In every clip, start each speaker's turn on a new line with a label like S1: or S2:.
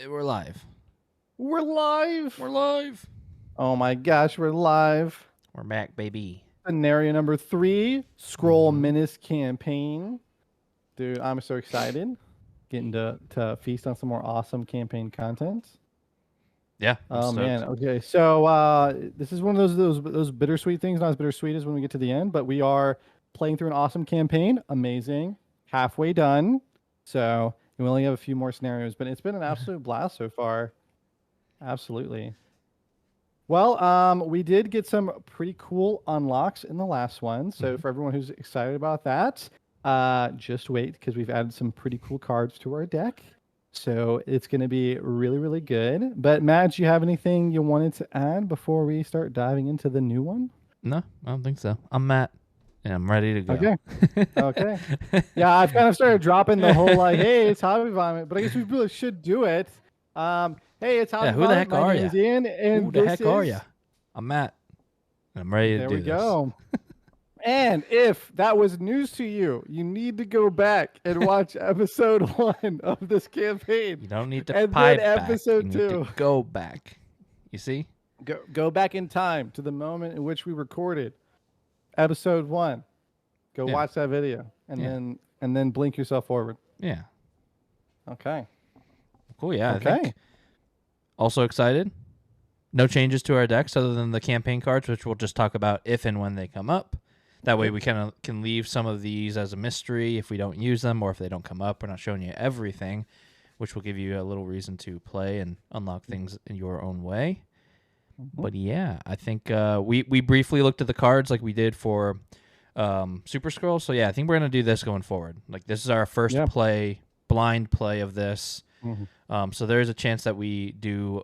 S1: We're live.
S2: We're live.
S1: We're live.
S2: Oh my gosh, we're live.
S1: We're back, baby.
S2: Scenario number 3, Skrull Menace campaign. Dude, I'm so excited. Getting to feast on some more awesome campaign content.
S1: Yeah.
S2: Oh man. Okay. So this is one of those bittersweet things. Not as bittersweet as when we get to the end, but we are playing through an awesome campaign. Amazing. Halfway done. So we only have a few more scenarios, but it's been an absolute blast so far. Absolutely. Well, we did get some pretty cool unlocks in the last one. So for everyone who's excited about that, just wait because we've added some pretty cool cards to our deck. So it's going to be really, really good. But Matt, do you have anything you wanted to add before we start diving into the new one?
S1: No, I don't think so. I'm Matt, and I'm ready to go.
S2: Okay. Okay. Yeah, I've kind of started dropping the whole like, hey, it's Hobby Vomit, but I guess we really should do it. Hey, it's Hobby
S1: who the heck
S2: Vomit.
S1: are
S2: My name
S1: ya?
S2: is Ian, and
S1: Who the heck are you? I'm Matt, and I'm ready to do this.
S2: There we go. And if that was news to you, you need to go back and watch episode 1 of this campaign.
S1: You don't need to
S2: and
S1: pipe
S2: then
S1: back.
S2: episode
S1: You need
S2: 2.
S1: to go back. You see?
S2: Go back in time to the moment in which we recorded episode 1. Go watch that video and then blink yourself forward.
S1: Yeah.
S2: Okay.
S1: Cool. Yeah.
S2: Okay.
S1: Also excited. No changes to our decks other than the campaign cards, which we'll just talk about if and when they come up. That way we kind of can leave some of these as a mystery if we don't use them or if they don't come up. We're not showing you everything, which will give you a little reason to play and unlock things in your own way. But yeah, I think we briefly looked at the cards like we did for Super Skrull. So yeah, I think we're going to do this going forward. Like this is our first blind play of this. So there is a chance that we do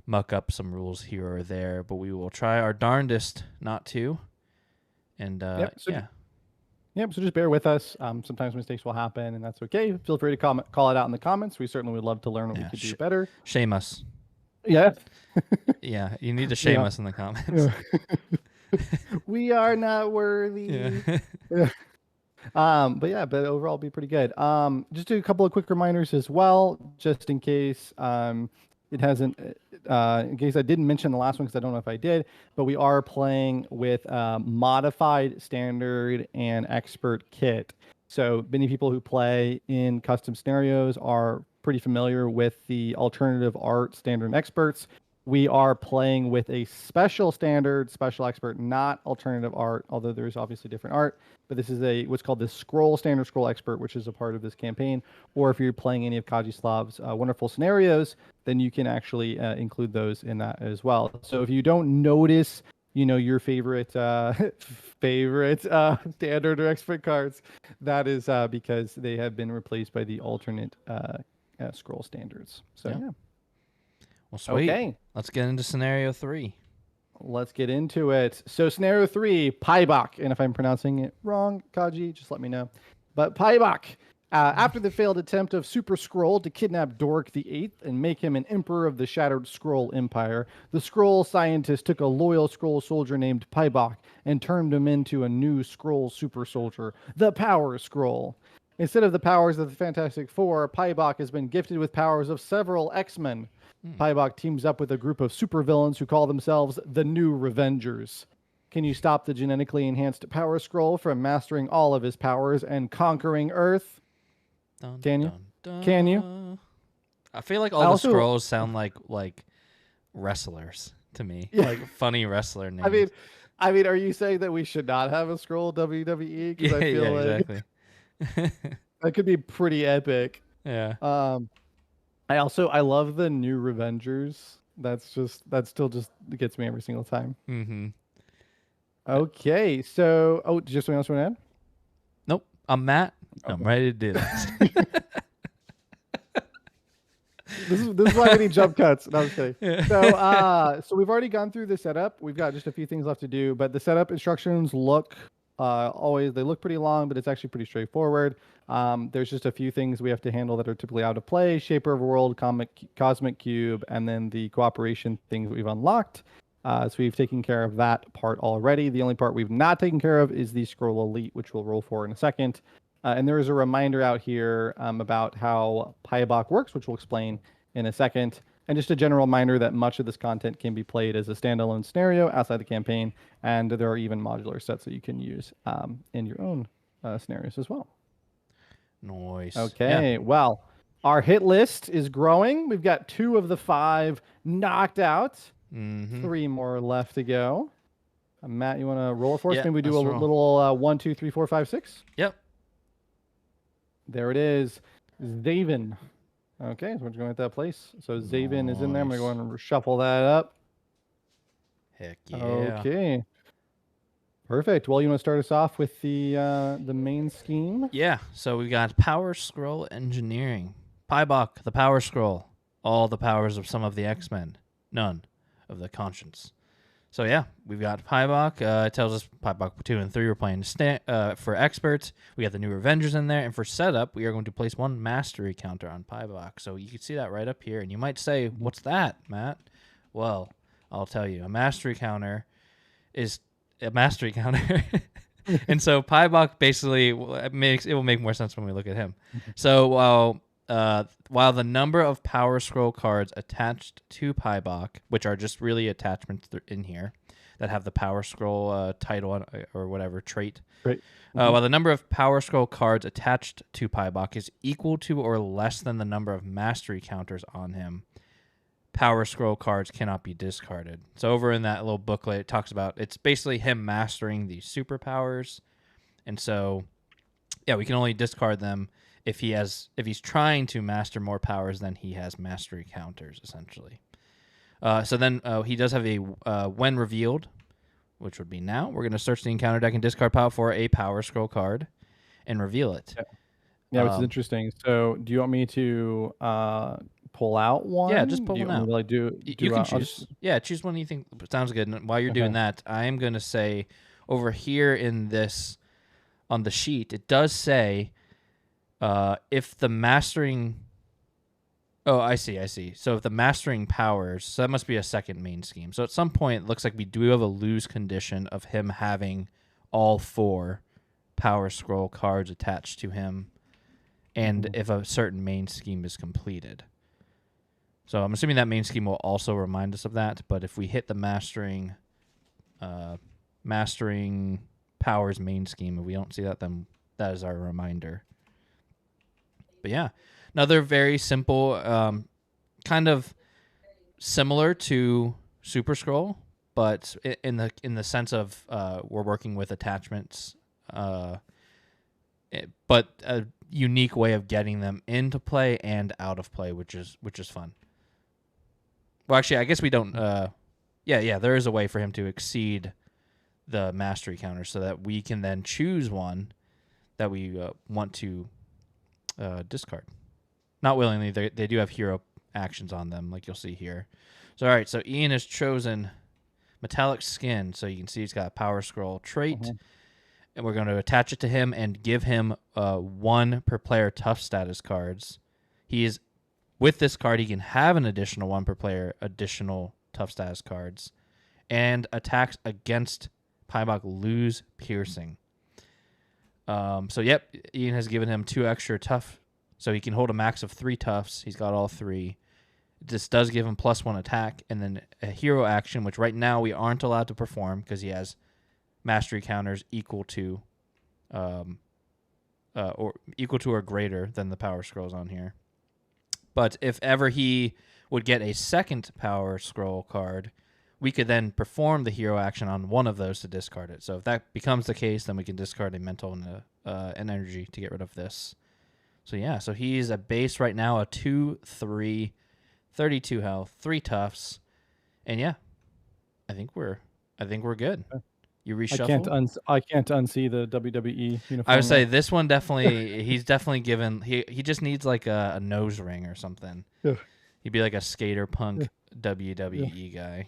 S1: muck up some rules here or there, but we will try our darndest not to. And
S2: so just bear with us. Sometimes mistakes will happen, and that's okay. Feel free to call it out in the comments. We certainly would love to learn what we could do better.
S1: Shame us.
S2: Yeah.
S1: Yeah, you need to shame us in the comments.
S2: We are not worthy. But overall it'll be pretty good. Just a couple of quick reminders as well, just in case it hasn't, in case I didn't mention the last one, because I don't know if I did, but we are playing with modified standard and expert kit. So many people who play in custom scenarios are pretty familiar with the alternative art standard and experts. We are playing with a special standard, special expert, not alternative art, although there's obviously different art. But this is what's called the Skrull standard, Skrull expert, which is a part of this campaign. Or if you're playing any of Kajislav's wonderful scenarios, then you can actually include those in that as well. So if you don't notice, your favorite standard or expert cards, that is because they have been replaced by the alternate Skrull standards. So yeah.
S1: Well, sweet. Okay. Let's get into scenario 3.
S2: Let's get into it. So scenario 3, Paibok. And if I'm pronouncing it wrong, Kaji, just let me know. But Paibok, after the failed attempt of Super Skrull to kidnap Dork the Eighth and make him an emperor of the shattered Skrull Empire, the Skrull scientist took a loyal Skrull soldier named Paibok and turned him into a new Skrull super soldier, the Power Skrull. Instead of the powers of the Fantastic Four, Paibok has been gifted with powers of several X-Men. Paibok teams up with a group of supervillains who call themselves the New Revengers. Can you stop the genetically enhanced Power Skrull from mastering all of his powers and conquering Earth? Can you? Can you?
S1: I feel like all the Skrulls sound like wrestlers to me, like funny wrestler names.
S2: I mean, are you saying that we should not have a Skrull WWE? Because I feel like
S1: exactly.
S2: that could be pretty epic.
S1: Yeah.
S2: I love the New Revengers. That still just gets me every single time.
S1: Mm-hmm.
S2: Okay, so did you have something else you want to add?
S1: Nope. I'm Matt. Okay. I'm ready to do this.
S2: This is why we need jump cuts. No, I'm kidding. Yeah. So we've already gone through the setup. We've got just a few things left to do, but the setup instructions look they look pretty long, but it's actually pretty straightforward. There's just a few things we have to handle that are typically out of play: Shaper of a World, Cosmic Cube, and then the cooperation things that we've unlocked. So we've taken care of that part already. The only part we've not taken care of is the Skrull Elite, which we'll roll for in a second. And there is a reminder out here about how Paibok works, which we'll explain in a second. And just a general reminder that much of this content can be played as a standalone scenario outside the campaign, and there are even modular sets that you can use in your own scenarios as well.
S1: Nice.
S2: Okay,
S1: Yeah.
S2: well, our hit list is growing. We've got 2 of the 5 knocked out. 3 more left to go. Matt, you want to roll it for us?
S1: Yeah,
S2: Maybe we do a
S1: let's roll.
S2: little 1, 2, 3, 4, 5, 6.
S1: Yep.
S2: There it is. Zaven. Okay, so we're going at that place. So Zaven is in there. I'm going to go and shuffle that up.
S1: Heck yeah.
S2: Okay. Perfect. Well, you want to start us off with the main scheme?
S1: Yeah, so we got Power Skrull Engineering. Paibok, the Power Skrull. All the powers of some of the X-Men. None of the Conscience. So yeah, we've got Paibok. It tells us Paibok 2 and 3 we're playing for experts. We got the new Avengers in there. And for setup, we are going to place 1 mastery counter on Paibok. So you can see that right up here. And you might say, what's that, Matt? Well, I'll tell you. A mastery counter is a mastery counter. And so Paibok basically it will make more sense when we look at him. So while the number of Power Scroll cards attached to Paibok, which are just really attachments in here that have the Power Scroll title or whatever trait,
S2: Right.
S1: while the number of Power Scroll cards attached to Paibok is equal to or less than the number of mastery counters on him, Power Scroll cards cannot be discarded. So over in that little booklet, it talks about it's basically him mastering these superpowers, and so yeah, we can only discard them if he's trying to master more powers than he has mastery counters, essentially. So then he does have a when revealed, which would be now. We're going to search the encounter deck and discard power for a Power Scroll card and reveal it.
S2: Yeah, which is interesting. So do you want me to pull out one?
S1: Yeah, just pull one out.
S2: Like you
S1: can choose. Yeah, choose one you think sounds good. And while you're doing that, I am going to say over here in this on the sheet, it does say if the mastering. Oh, I see. So if the mastering powers, so that must be a second main scheme. So at some point, it looks like we do have a lose condition of him having all 4 Power Scroll cards attached to him, and if a certain main scheme is completed. So I'm assuming that main scheme will also remind us of that. But if we hit the mastering powers main scheme, if we don't see that, then that is our reminder. But yeah, another very simple, kind of similar to Super Scroll, but in the sense of we're working with attachments, but a unique way of getting them into play and out of play, which is fun. Well, actually, I guess we don't. Yeah, there is a way for him to exceed the mastery counter so that we can then choose one that we want to discard. Not willingly, they do have hero actions on them, like you'll see here. So, all right, so Ian has chosen Metallic Skin. So you can see he's got a Power Scroll trait. And we're going to attach it to him and give him 1 per player tough status cards. With this card, he can have an additional 1 per player additional tough status cards. And attacks against Paibok lose piercing. So, yep, Ian has given him 2 extra tough. So he can hold a max of 3 toughs. He's got all 3. This does give him +1 attack. And then a hero action, which right now we aren't allowed to perform because he has mastery counters equal to or greater than the Power Scrolls on here. But if ever he would get a second Power Scroll card, we could then perform the hero action on one of those to discard it. So if that becomes the case, then we can discard a mental and an energy to get rid of this. So yeah, so he's a base right now, a 2/3, 32 health, 3 toughs, and yeah, I think we're good. You reshuffle.
S2: I can't unsee the WWE uniform.
S1: I would say this one definitely. He's definitely given. He just needs like a nose ring or something.
S2: Yeah.
S1: He'd be like a skater punk WWE guy.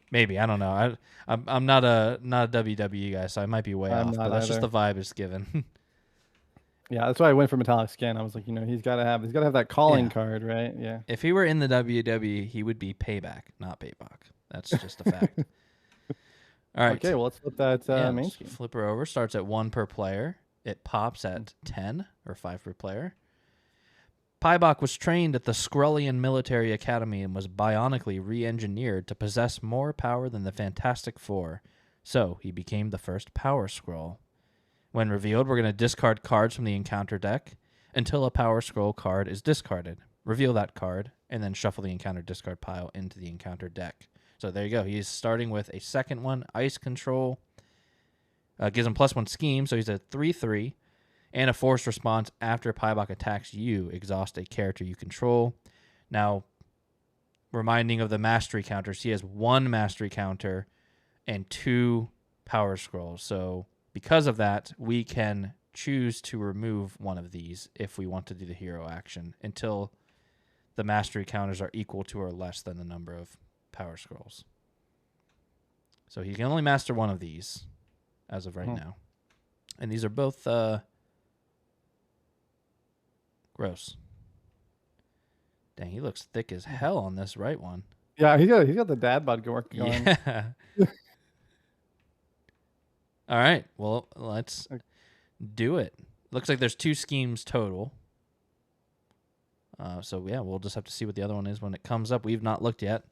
S1: Maybe, I don't know. I'm not a WWE guy, so I might be way off. But that's just the vibe it's given.
S2: Yeah, that's why I went for Metallic Skin. I was like, he's got to have that calling card, right? Yeah.
S1: If he were in the WWE, he would be Payback, not Paibok. That's just a fact. All right.
S2: Okay, well, let's flip that main scheme.
S1: Flip her over. Starts at 1 per player. It pops at 10 or 5 per player. Paibok was trained at the Skrullian Military Academy and was bionically re-engineered to possess more power than the Fantastic Four, so he became the first Power Skrull. When revealed, we're going to discard cards from the encounter deck until a Power Skrull card is discarded. Reveal that card, and then shuffle the encounter discard pile into the encounter deck. So there you go. He's starting with a second one, Ice Control. Gives him +1 scheme, so he's a 3/3. And a forced response after Paibok attacks you. Exhaust a character you control. Now, reminding of the mastery counters, he has 1 mastery counter and 2 Power Scrolls. So because of that, we can choose to remove one of these if we want to do the hero action until the mastery counters are equal to or less than the number of Power Scrolls. So he can only master one of these as of right now. And these are both gross. Dang, he looks thick as hell on this right one.
S2: Yeah, he's got the dad bod working on.
S1: Yeah. All right. Well, let's do it. Looks like there's 2 schemes total. So yeah, we'll just have to see what the other one is when it comes up. We've not looked yet.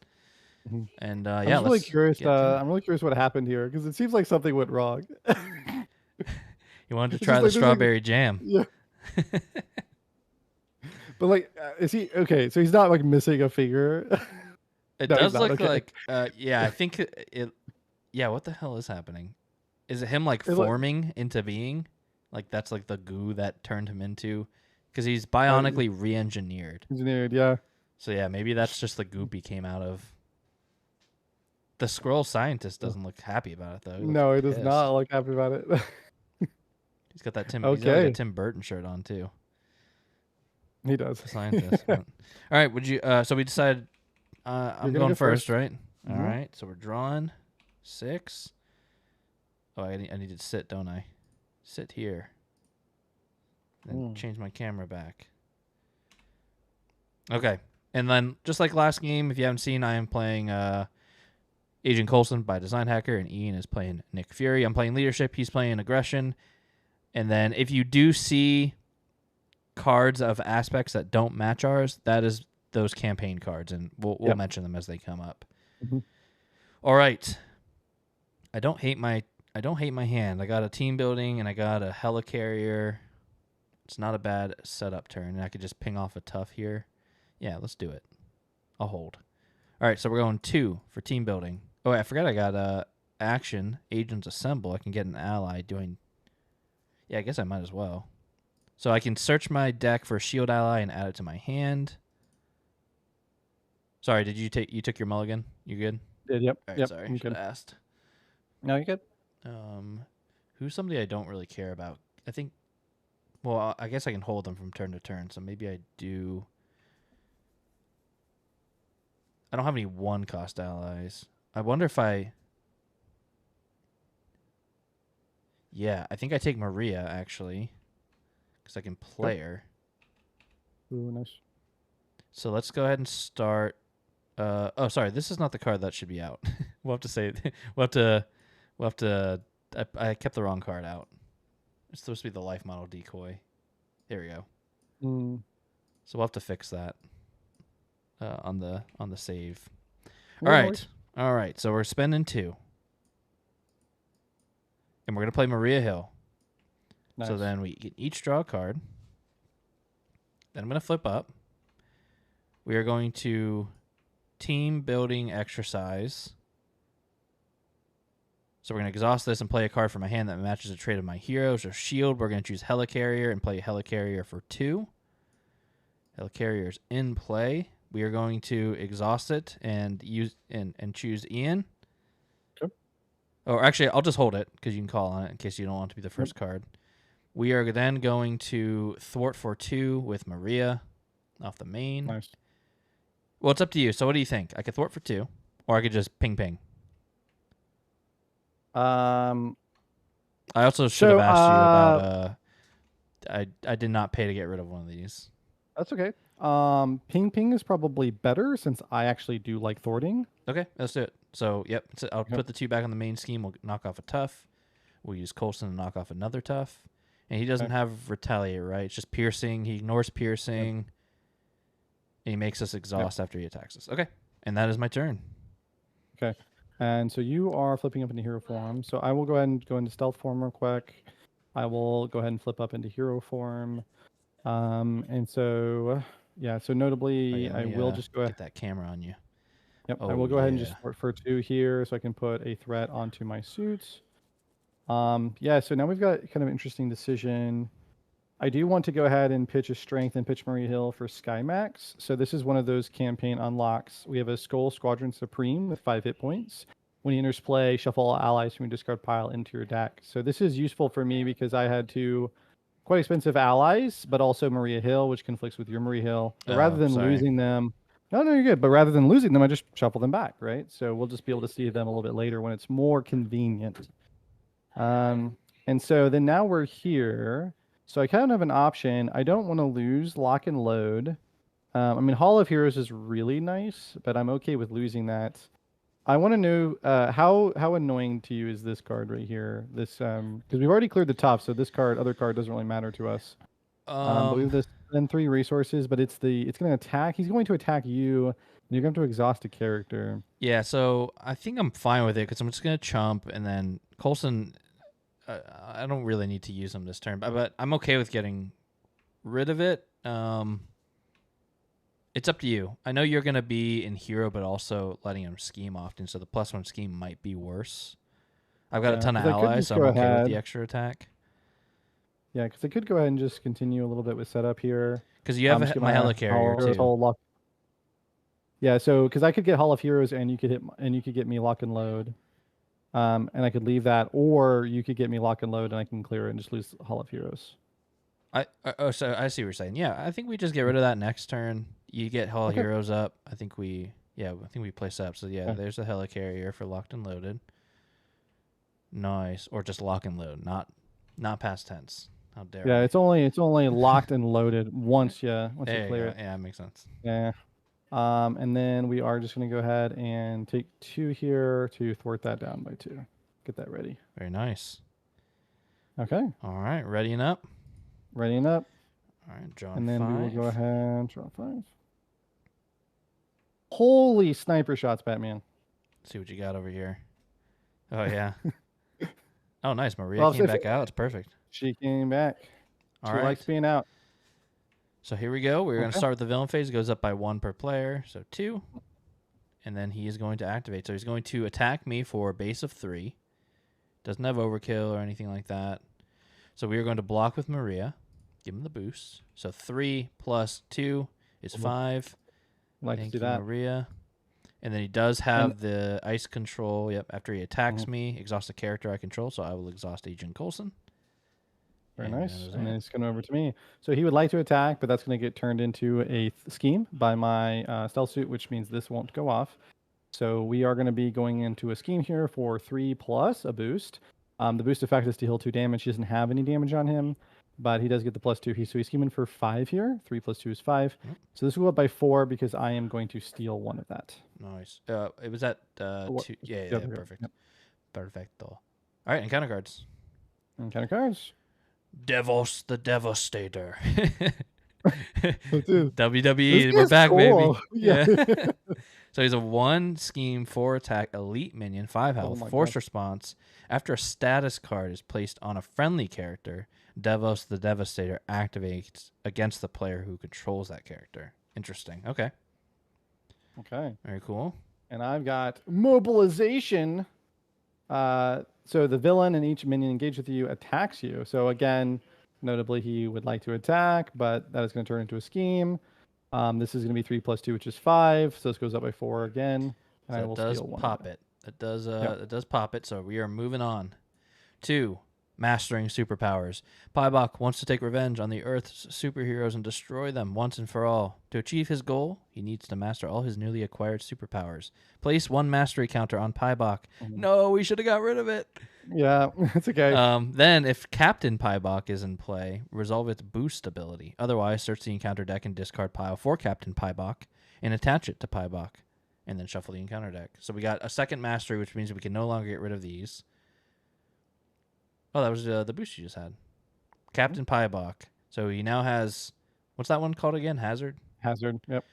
S1: And yeah,
S2: I'm really curious. I'm really curious what happened here because it seems like something went wrong.
S1: You wanted to try the strawberry jam.
S2: Yeah. But like, is he okay? So he's not like missing a finger.
S1: It does look like, yeah. I think it. Yeah, what the hell is happening? Is it him like forming into being? Like that's like the goo that turned him into, because he's bionically re-engineered.
S2: Engineered, yeah.
S1: So yeah, maybe that's just the goop he came out of. The Skrull scientist doesn't look happy about it though.
S2: No, he does not look happy about it.
S1: He's got that Tim. He's got like a Tim Burton shirt on too.
S2: He does.
S1: The scientist. All right. Would you? So we decided. I'm going first, right? All right. So we're drawing 6. Oh, I need to sit, don't I? Sit here. Then change my camera back. Okay. And then, just like last game, if you haven't seen, I am playing Agent Coulson by Design Hacker, and Ian is playing Nick Fury. I'm playing Leadership. He's playing Aggression. And then, if you do see cards of aspects that don't match ours, that is those campaign cards, and we'll mention them as they come up. All right. I don't hate my hand. I got a team building and I got a helicarrier. It's not a bad setup turn, and I could just ping off a tough here. Yeah, let's do it. I'll hold. All right, so we're going 2 for team building. Oh, I forgot I got action, agents assemble. I can get an ally doing. Yeah, I guess I might as well. So I can search my deck for a shield ally and add it to my hand. Sorry, did you took your mulligan? You good?
S2: Yep.
S1: All right, sorry, I should have asked.
S2: No, you good.
S1: Who's somebody I don't really care about? I think. Well, I guess I can hold them from turn to turn, so maybe I do. I don't have any 1-cost allies. I wonder if I. Yeah, I think I take Maria actually, because I can play her.
S2: Ooh, nice.
S1: So let's go ahead and start. Oh, sorry, this is not the card that should be out. We'll have to say. We'll have to. I kept the wrong card out. It's supposed to be the life model decoy. There we go. So we'll have to fix that on the save. All right. So we're spending 2, and we're gonna play Maria Hill. Nice. So then we can each draw a card. Then I'm gonna flip up. We are going to team building exercise. So we're going to exhaust this and play a card from my hand that matches a trait of my hero. So shield, we're going to choose Helicarrier and play Helicarrier for 2. Helicarrier's in play. We are going to exhaust it and use and choose Ian.
S2: Okay.
S1: Or actually, I'll just hold it because you can call on it in case you don't want it to be the first card. We are then going to thwart for 2 with Maria off the main.
S2: Nice.
S1: Well, it's up to you. So what do you think? I could thwart for 2, or I could just ping. I also should have asked you about. I did not pay to get rid of one of these.
S2: That's okay. Ping is probably better since I actually do like thwarting.
S1: Okay, let's do it. So yep, I'll put the 2 back on the main scheme. We'll knock off a tough. We'll use Coulson to knock off another tough. And he doesn't have retaliate, right? It's just piercing. He ignores piercing. And he makes us exhaust after he attacks us. Okay. And that is my turn.
S2: Okay. And so you are flipping up into hero form. So I will go ahead and go into stealth form real quick. I will go ahead and flip up into hero form. And so, yeah, so notably,
S1: Let
S2: I
S1: me,
S2: will just go ahead.
S1: get that camera on you.
S2: Yep, I
S1: Oh,
S2: will go ahead and
S1: yeah.
S2: just sort for 2 here so I can put a threat onto my suits. Yeah, so now we've got kind of an interesting decision. I do want to go ahead and pitch a strength and pitch Maria Hill for Skymax. So this is one of those campaign unlocks. We have a Skull Squadron Supreme with 5 hit points. When he enters play, shuffle all allies from your discard pile into your deck. So this is useful for me because I had 2 quite expensive allies, but also Maria Hill, which conflicts with your Maria Hill. But rather than losing them, no, you're good. But rather than losing them, I just shuffle them back, right? So we'll just be able to see them a little bit later when it's more convenient. And so then now we're here. So I kind of have an option. I don't want to lose lock and load. I mean, Hall of Heroes is really nice, but I'm okay with losing that. I want to know how annoying to you is this card right here? This because we've already cleared the top, so this other card doesn't really matter to us. But we have this then 3 resources, but it's going to attack. He's going to attack you, and you're going to exhaust a character.
S1: Yeah, so I think I'm fine with it because I'm just going to chump, and then Coulson, I don't really need to use him this turn, but I'm okay with getting rid of it. It's up to you. I know you're going to be in hero, but also letting him scheme often, so the +1 scheme might be worse. I've got a ton of allies, so I'm okay with the extra attack.
S2: Yeah, because I could go ahead and just continue a little bit with setup here.
S1: Because you have my helicarrier too.
S2: Yeah, so because I could get Hall of Heroes and you could get me lock and load, and I could leave that, or you could get me lock and load and I can clear it and just lose Hall of Heroes.
S1: So I see what you're saying. Yeah, I think we just get rid of that next turn. You get Hall of Heroes up. I think we play up. So yeah, there's a helicarrier for locked and loaded. Nice, or just lock and load, not past tense. How dare?
S2: Yeah, it's only locked and loaded once you clear it.
S1: Yeah, that makes sense.
S2: Yeah. And then we are just going to go ahead and take 2 here to thwart that down by 2. Get that ready.
S1: Very nice.
S2: Okay.
S1: All right, readying up.
S2: Readying up.
S1: All right, draw 5.
S2: And then we will go ahead and draw 5. Holy sniper shots, Batman.
S1: Let's see what you got over here. Oh, yeah. Oh, nice. Maria came back out. It's perfect.
S2: She came back.
S1: All
S2: she likes being out.
S1: So here we go. We're going to start with the villain phase. It goes up by 1 per player, so 2. And then he is going to activate. So he's going to attack me for a base of 3. Doesn't have overkill or anything like that. So we are going to block with Maria. Give him the boost. So 3 plus 2 is 5.
S2: Like to do that.
S1: Maria. And then he does have the ice control. Yep. After he attacks me, exhaust a character I control. So I will exhaust Agent Coulson.
S2: Very nice. And then it's going over to me. So he would like to attack, but that's going to get turned into a scheme by my stealth suit, which means this won't go off. So we are going to be going into a scheme here for 3 plus a boost. The boost effect is to heal 2 damage. He doesn't have any damage on him, but he does get the +2. So he's scheming for 5 here. 3 plus 2 is 5. So this will go up by 4 because I am going to steal 1 of that.
S1: Nice. It was at 2. Yeah, perfect. Yep. Perfecto. All right, encounter cards.
S2: Encounter cards.
S1: Devos the Devastator.
S2: Dude,
S1: WWE, we're back,
S2: cool.
S1: baby. Yeah. So he's a 1 scheme, 4 attack, elite minion, 5 health, force response. After a status card is placed on a friendly character, Devos the Devastator activates against the player who controls that character. Interesting. Okay. Very cool.
S2: And I've got mobilization. So the villain and each minion engaged with you attacks you. So again, notably, he would like to attack, but that is going to turn into a scheme. This is going to be 3 plus 2, which is 5. So this goes up by 4 again.
S1: And so it does pop it. It does. It does pop it. So we are moving on to mastering superpowers. Paibok wants to take revenge on the Earth's superheroes and destroy them once and for all. To achieve his goal, he needs to master all his newly acquired superpowers. Place 1 mastery counter on Paibok. No, we should have got rid of it.
S2: Yeah, it's okay.
S1: Then, if Captain Paibok is in play, resolve its boost ability. Otherwise, search the encounter deck and discard pile for Captain Paibok and attach it to Paibok, and then shuffle the encounter deck. So we got a second mastery, which means we can no longer get rid of these. Oh, that was the boost you just had. Captain Paibok. So he now has... What's that one called again? Hazard?
S2: Hazard, yep.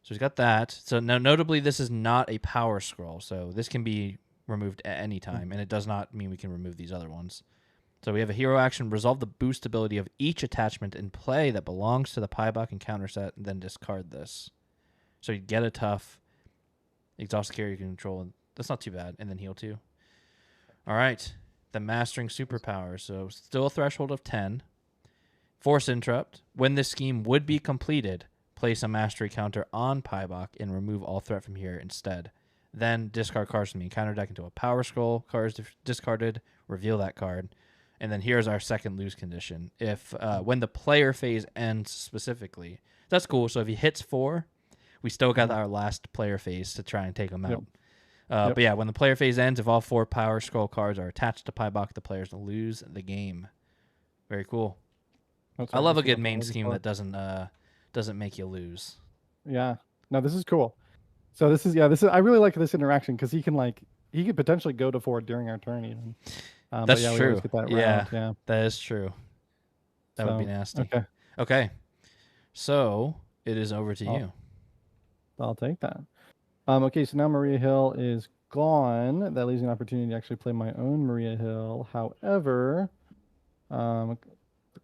S1: So he's got that. So now, notably, this is not a power scroll, so this can be removed at any time, and it does not mean we can remove these other ones. So we have a hero action, resolve the boost ability of each attachment in play that belongs to the Paibok encounter set, and then discard this. So you get a tough, exhaust carrier control, and that's not too bad, and then heal 2. All right, the mastering superpower. So still a threshold of 10. Force interrupt. When this scheme would be completed, place a mastery counter on Paibok and remove all threat from here instead. Then discard cards from the encounter deck into a power scroll. Cards discarded, reveal that card. And then here's our second lose condition. If when the player phase ends specifically, that's cool. So if he hits 4, we still got our last player phase to try and take him out. But yeah, when the player phase ends, if all 4 power scroll cards are attached to Paibok, the players will lose the game. Very cool. I love a good main scheme that doesn't make you lose.
S2: Yeah. No, this is cool. So this is I really like this interaction because he could potentially go to 4 during our turn even.
S1: That's
S2: but yeah,
S1: true.
S2: We always get that
S1: yeah, that is true. That would be nasty. Okay. So it is over to you.
S2: I'll take that. Okay, so now Maria Hill is gone. That leaves me an opportunity to actually play my own Maria Hill. However, the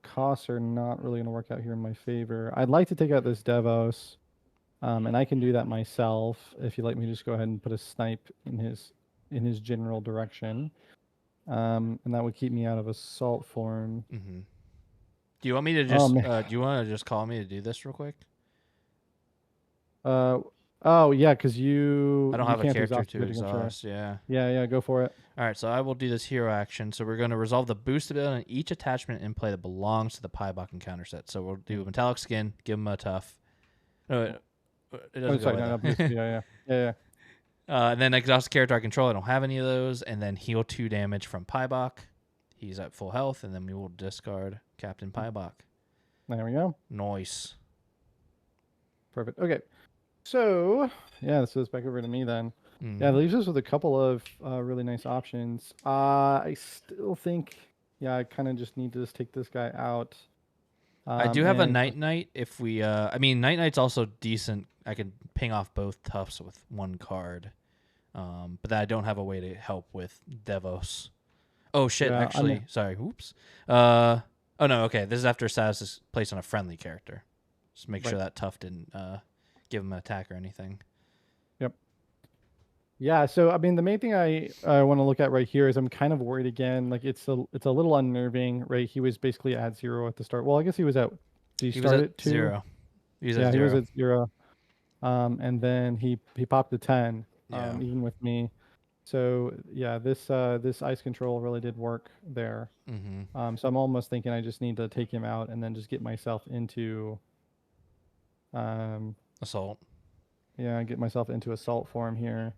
S2: costs are not really going to work out here in my favor. I'd like to take out this Devos, and I can do that myself if you'd like me to just go ahead and put a snipe in his general direction. And that would keep me out of assault form.
S1: Mm-hmm. Do you want me to just do you want to just call me to do this real quick?
S2: Oh yeah, because I
S1: don't have a character to exhaust.
S2: Yeah, go for it.
S1: All right, so I will do this hero action. So we're going to resolve the boost ability on each attachment in play that belongs to the Paibok encounter set. So we'll do metallic skin, give him a tough. No, it doesn't go with it.
S2: Yeah.
S1: And then exhaust character I control. I don't have any of those. And then heal 2 damage from Paibok. He's at full health, and then we will discard Captain Paibok.
S2: There we go.
S1: Nice.
S2: Perfect. Okay. So, yeah, this goes back over to me then. Mm-hmm. Yeah, it leaves us with a couple of really nice options. I still think, I kind of just need to just take this guy out.
S1: I do have a Night. If we, Night's also decent. I can ping off both toughs with 1 card. But I don't have a way to help with Devos. Oh, shit, actually. Sorry. Oops. Oh, no, okay. This is after status is placed on a friendly character. Just make sure that tough didn't give him an attack or anything.
S2: Yep. Yeah, so, the main thing I want to look at right here is I'm kind of worried again. Like, it's a little unnerving, right? He was basically at 0 at the start. Well, I guess he was at... Did he start at 2?
S1: 0.
S2: He was at 0. And then he popped a 10, even with me. So yeah, this ice control really did work there. Mm-hmm. So I'm almost thinking I just need to take him out and then just get myself into
S1: assault.
S2: Yeah, get myself into assault form here.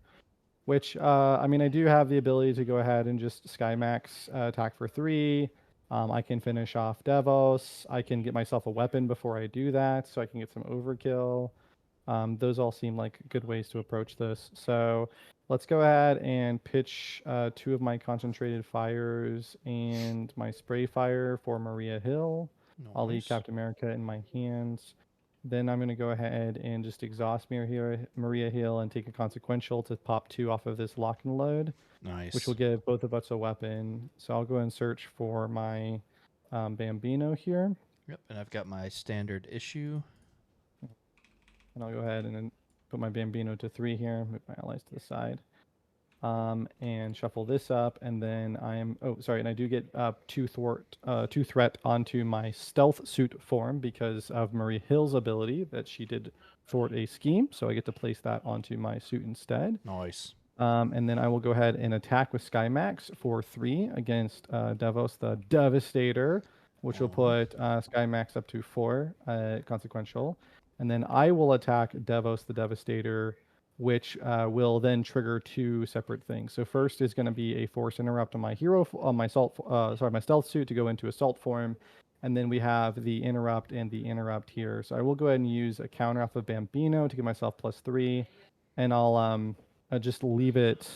S2: Which I do have the ability to go ahead and just Skymax attack for 3. I can finish off Devos. I can get myself a weapon before I do that, so I can get some overkill. Those all seem like good ways to approach this. So let's go ahead and pitch 2 of my concentrated fires and my spray fire for Maria Hill. Nice. I'll leave Captain America in my hands. Then I'm going to go ahead and just exhaust Maria Hill and take a consequential to pop 2 off of this lock and load.
S1: Nice.
S2: Which will give both of us a weapon. So I'll go and search for my Bambino here.
S1: Yep, and I've got my standard issue.
S2: And I'll go ahead and then put my Bambino to 3 here, move my allies to the side, and shuffle this up. And then and I do get 2 threat onto my stealth suit form because of Marie Hill's ability that she did thwart a scheme. So I get to place that onto my suit instead.
S1: Nice.
S2: And then I will go ahead and attack with Skymax for 3 against Devos the Devastator, which will put Skymax up to 4 consequential. And then I will attack Devos the Devastator, which will then trigger 2 separate things. So first is going to be a force interrupt on my my stealth suit to go into assault form, and then we have the interrupt and the interrupt here. So I will go ahead and use a counter off of Bambino to give myself +3, and I'll just leave it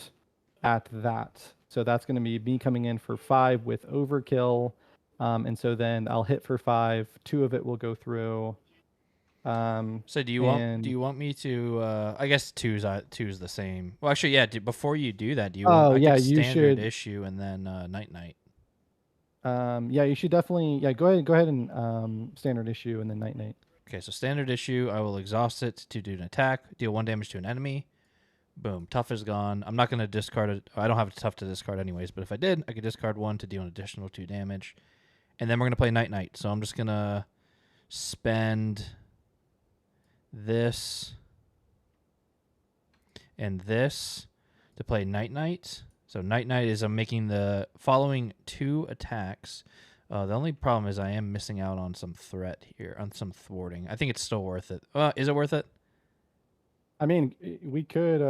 S2: at that. So that's going to be me coming in for 5 with overkill, and so then I'll hit for 5. 2 of it will go through.
S1: So do you want me to? I guess two's the same. Well, actually, yeah. Before you do that, do you want?
S2: Oh
S1: I
S2: yeah,
S1: could
S2: you
S1: standard
S2: should.
S1: issue and then night night.
S2: Yeah, you should definitely. Yeah, go ahead and standard issue and then night night.
S1: Okay, so standard issue. I will exhaust it to do an attack. Deal 1 damage to an enemy. Boom. Tough is gone. I'm not going to discard it. I don't have a tough to discard anyways, but if I did, I could discard 1 to deal an additional 2 damage. And then we're going to play Night Night. So I'm just going to spend this and this to play Night Night. So Night Night is I'm making the following 2 attacks. The only problem is I am missing out on some threat here, on some thwarting. I think it's still worth it. Is it worth it?
S2: I mean, we could.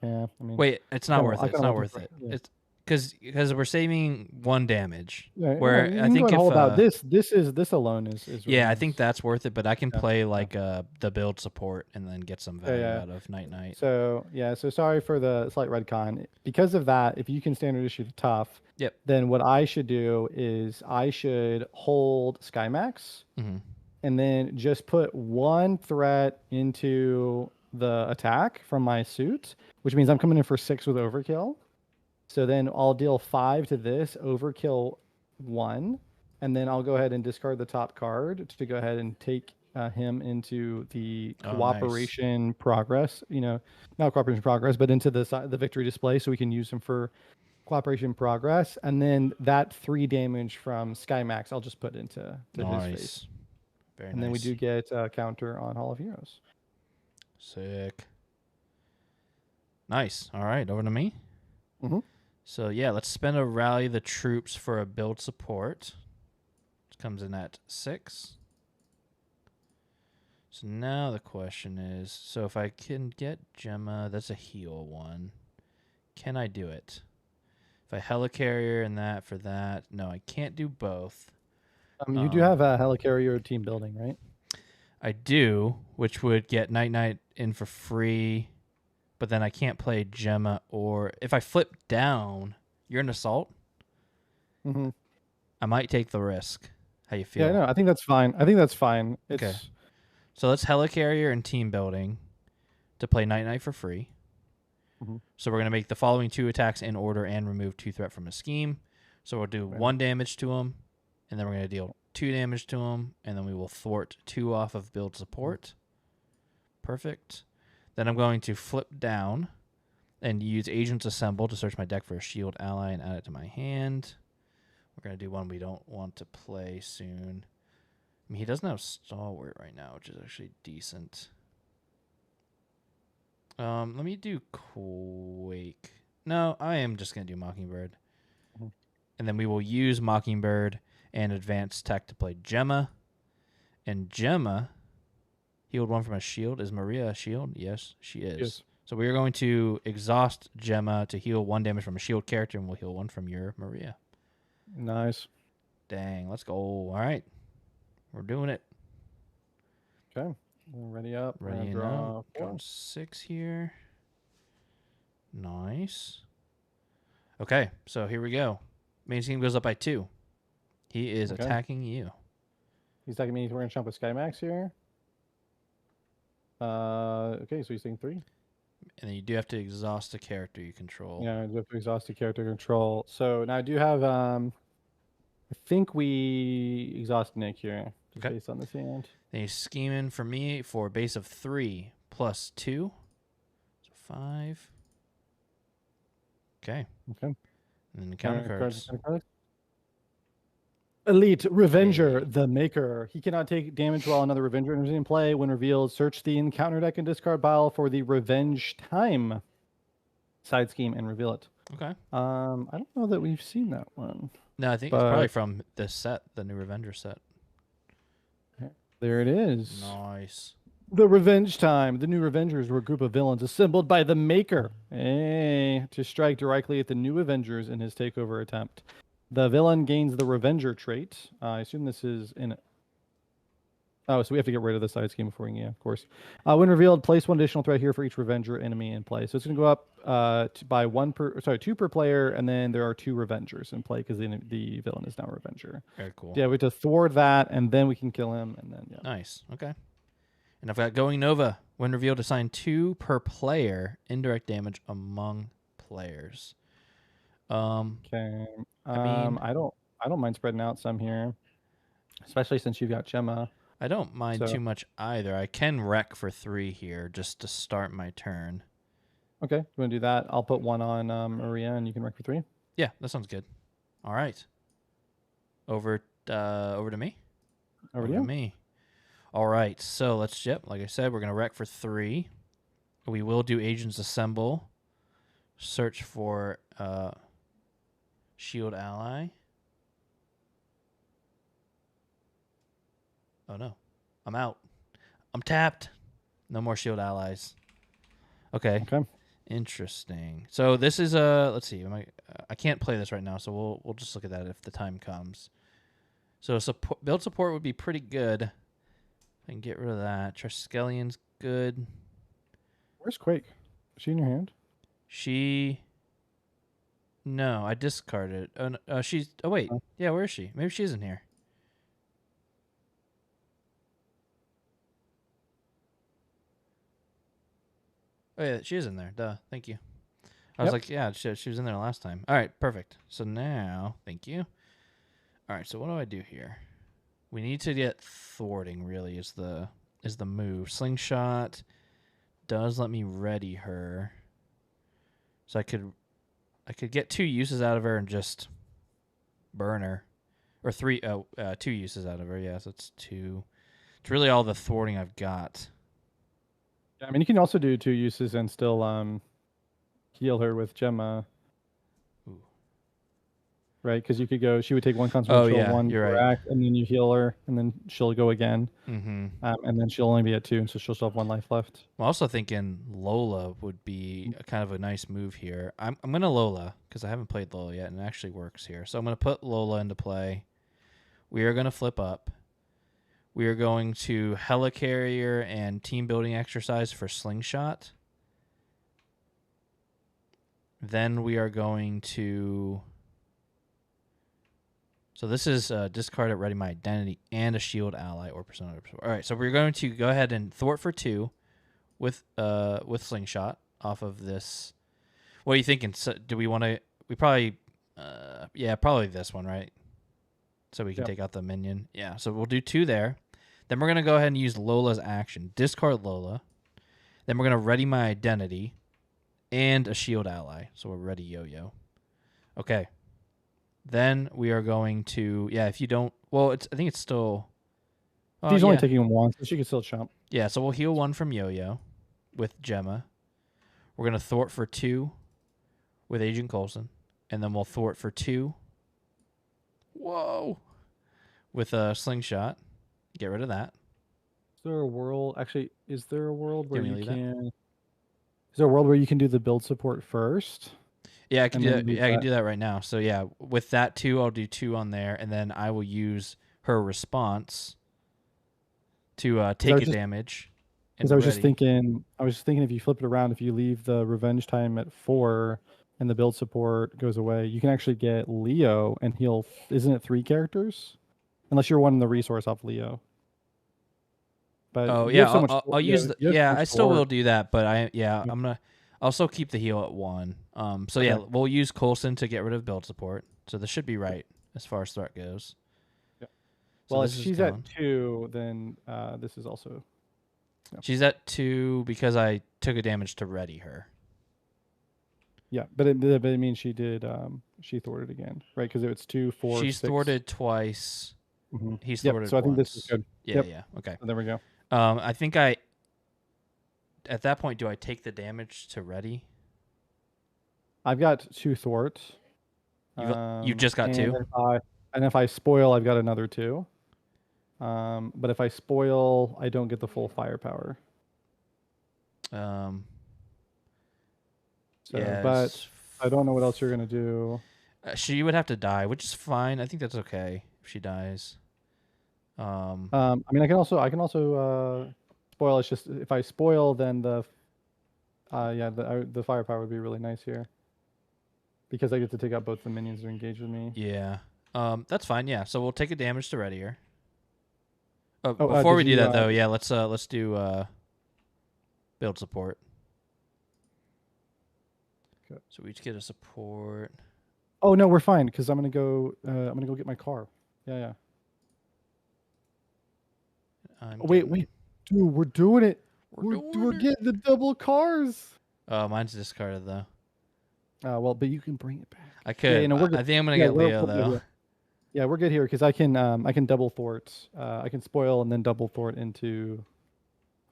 S2: Yeah. I mean,
S1: wait, it's not worth it. It's not worth
S2: it.
S1: it.
S2: Yeah.
S1: It's because we're saving 1 damage.
S2: Yeah,
S1: where
S2: you
S1: I
S2: can
S1: think
S2: go
S1: if
S2: and hold out this alone is really
S1: yeah, I
S2: nice.
S1: think that's worth it. But I can
S2: Yeah,
S1: play like the build support and then get some value out of Night Night.
S2: So yeah, so sorry for the slight redcon. Because of that, if you can standard issue the tough,
S1: Yep.
S2: then what I should do is I should hold Skymax, and then just put 1 threat into the attack from my suit, which means I'm coming in for 6 with overkill. So then I'll deal 5 to this, overkill 1, and then I'll go ahead and discard the top card to go ahead and take him into the cooperation progress. Not cooperation progress, but into the victory display, so we can use him for cooperation progress. And then that 3 damage from Skymax, I'll just put into his face.
S1: Very
S2: and then we do get a counter on Hall of Heroes.
S1: Sick. Nice. All right, over to me. So yeah, let's spend a rally the troops for a build support. It comes in at 6. So now the question is, so if I can get Gemma, that's a heal 1. Can I do it? If I helicarrier and that for that, no, I can't do both.
S2: You do have a helicarrier team building, right?
S1: I do, which would get Night Night in for free. But then I can't play Gemma, or if I flip down, you're an assault. I might take the risk. How you feel?
S2: Yeah, no, I think that's fine.
S1: Okay. So let's helicarrier and team building to play Night Night for free. So we're going to make the following 2 attacks in order and remove 2 threat from a scheme. So we'll do 1 damage to him, and then we're going to deal 2 damage to him, and then we will thwart 2 off of build support. Perfect. Then I'm going to flip down and use Agents Assemble to search my deck for a shield ally and add it to my hand. We're going to do one we don't want to play soon. I mean, he doesn't have Stalwart right now, which is actually decent. Let me do Quake. No, I am just going to do Mockingbird. And then we will use Mockingbird and Advanced Tech to play Gemma. And Gemma healed 1 from a shield. Is Maria a shield? Yes, she is. Yes. So we are going to exhaust Gemma to heal 1 damage from a shield character, and we'll heal 1 from your Maria.
S2: Nice.
S1: Dang, let's go. All right. We're doing it.
S2: Okay. Ready up.
S1: Ready up. Drawing 6 here. Nice. Okay, so here we go. Main team goes up by 2. He is attacking you.
S2: He's attacking me. We're going to jump with Skymax here. Okay, so he's taking 3.
S1: And then you do have to exhaust a character you control.
S2: Yeah, you have to exhaust a character control. So now I do have, I think we exhaust Nick here, just based on this hand.
S1: Then he's scheming for me for a base of 3 plus 2. So 5. Okay. And then the counter cards.
S2: Elite Revenger, the Maker. He cannot take damage while another Revenger is in play. When revealed, search the encounter deck and discard pile for the Revenge Time side scheme and reveal it.
S1: Okay.
S2: I don't know that we've seen that one.
S1: No, I think it's probably from this set, the new Revenger set.
S2: There it is.
S1: Nice.
S2: The Revenge Time. The new Revengers were a group of villains assembled by the Maker to strike directly at the new Avengers in his takeover attempt. The villain gains the Revenger trait. I assume this is in... Oh, so we have to get rid of the side scheme before we can, of course. When revealed, place 1 additional threat here for each Revenger enemy in play. So it's going to go up by 2 per player, and then there are 2 Revengers in play because the villain is now a Revenger.
S1: Very cool.
S2: Yeah, we have to thwart that, and then we can kill him, and then
S1: Nice. Okay. And I've got Going Nova. When revealed, assign 2 per player indirect damage among players.
S2: Okay.
S1: I mean,
S2: I don't mind spreading out some here, especially since you've got Gemma.
S1: I don't mind
S2: So
S1: too much either. I can wreck for 3 here just to start my turn.
S2: okay, you want to do that? I'll put 1 on Maria, and you can wreck for 3.
S1: Yeah, that sounds good. All right. Over to me.
S2: Over to
S1: to
S2: you.
S1: me. All right. So let's like I said, we're gonna wreck for 3. We will do Agents Assemble. Search for shield ally. Oh no, I'm out. I'm tapped. No more shield allies. Okay.
S2: Okay.
S1: Interesting. So this is let's see. I can't play this right now, so we'll just look at that if the time comes. So build support would be pretty good. I can get rid of that. Triskellion's good.
S2: Where's Quake? Is she in your hand?
S1: No, I discarded. Oh, no, she's. Oh wait,
S2: Oh.
S1: yeah. Where is she? Maybe she's in here. Oh yeah, she is in there. Duh. Thank you. I was
S2: Yep.
S1: like, yeah, she was in there last time. All right, perfect. So now, thank you. All right, so what do I do here? We need to get thwarting. Really, is the move. Slingshot does let me ready her, so I could get 2 uses out of her and just burn her, or 2 uses out of her. Yeah, so it's 2. It's really all the thwarting I've got.
S2: Yeah, I mean, you can also do 2 uses and still heal her with Gemma.
S1: Ooh.
S2: Right, because you could go. She would take 1 concentration,
S1: yeah,
S2: 1
S1: you're right.
S2: react, and then you heal her, and then she'll go again.
S1: Mm-hmm.
S2: And then she'll only be at 2, so she'll still have 1 life left.
S1: I'm also thinking Lola would be kind of a nice move here. I'm gonna Lola because I haven't played Lola yet, and it actually works here. So I'm gonna put Lola into play. We are gonna flip up. We are going to Helicarrier and team building exercise for Slingshot. Then we are going to. So this is discard it, ready my identity, and a shield ally or persona. All right, so we're going to go ahead and thwart for 2 with Slingshot off of this. What are you thinking? So, do we want to? We probably, probably this one, right? So we can take out the minion. Yeah, so we'll do 2 there. Then we're gonna go ahead and use Lola's action. Discard Lola. Then we're gonna ready my identity, and a shield ally. So we're ready Yo-Yo. Okay. Then we are going to if you don't I think it's still.
S2: She's only taking 1, so she can still jump.
S1: Yeah, so we'll heal 1 from Yo-Yo with Gemma. We're gonna thwart for 2 with Agent Coulson, and then we'll thwart for 2. Whoa! With a slingshot, get rid of that.
S2: Is there a world? Actually, is there a world where you can?
S1: That?
S2: Is there a world where you can do the build support first?
S1: Yeah, I can do that. I can do that right now. So yeah, with that 2, I'll do 2 on there, and then I will use her response to take a damage.
S2: Because I was just thinking, if you flip it around, if you leave the revenge time at 4 and the build support goes away, you can actually get Leo and heal. Isn't it 3 characters? Unless you're wanting the resource off Leo. But
S1: I'll use I still will do that, but I'm gonna also keep the heal at 1. We'll use Coulson to get rid of build support. So this should be right as far as threat goes.
S2: Yeah. So well, if she's at 2, then this is also.
S1: Yeah. She's at 2 because I took a damage to ready her.
S2: Yeah, but it means she did. She thwarted again, right? Because it's 2, 4.
S1: She's
S2: 6.
S1: thwarted twice.
S2: Mm-hmm.
S1: He's thwarted.
S2: So I think
S1: once.
S2: this is good.
S1: Yeah. Okay.
S2: So there we go.
S1: I think at that point, do I take the damage to ready?
S2: I've got 2 thwart.
S1: You just got 2?
S2: And if I spoil, I've got another 2. But if I spoil, I don't get the full firepower. But I don't know what else you're gonna do.
S1: She would have to die, which is fine. I think that's okay if she dies.
S2: I mean, I can also spoil. It's just if I spoil, then the firepower would be really nice here because I get to take out both the minions that are engaged with me.
S1: Yeah. That's fine. Yeah. So we'll take a damage to ready her. Before we
S2: did
S1: do
S2: you,
S1: that though, yeah, let's do build support.
S2: Okay.
S1: So we each get a support.
S2: Oh no, we're fine because I'm gonna go get my car. Yeah. Wait, dude, we're doing it. We're getting the double cars.
S1: Oh, mine's discarded though.
S2: Well, but you can bring it back.
S1: I could.
S2: We're good.
S1: I think I'm gonna get Leo though.
S2: Yeah, we're good here because I can double thwart. I can spoil and then double thwart into,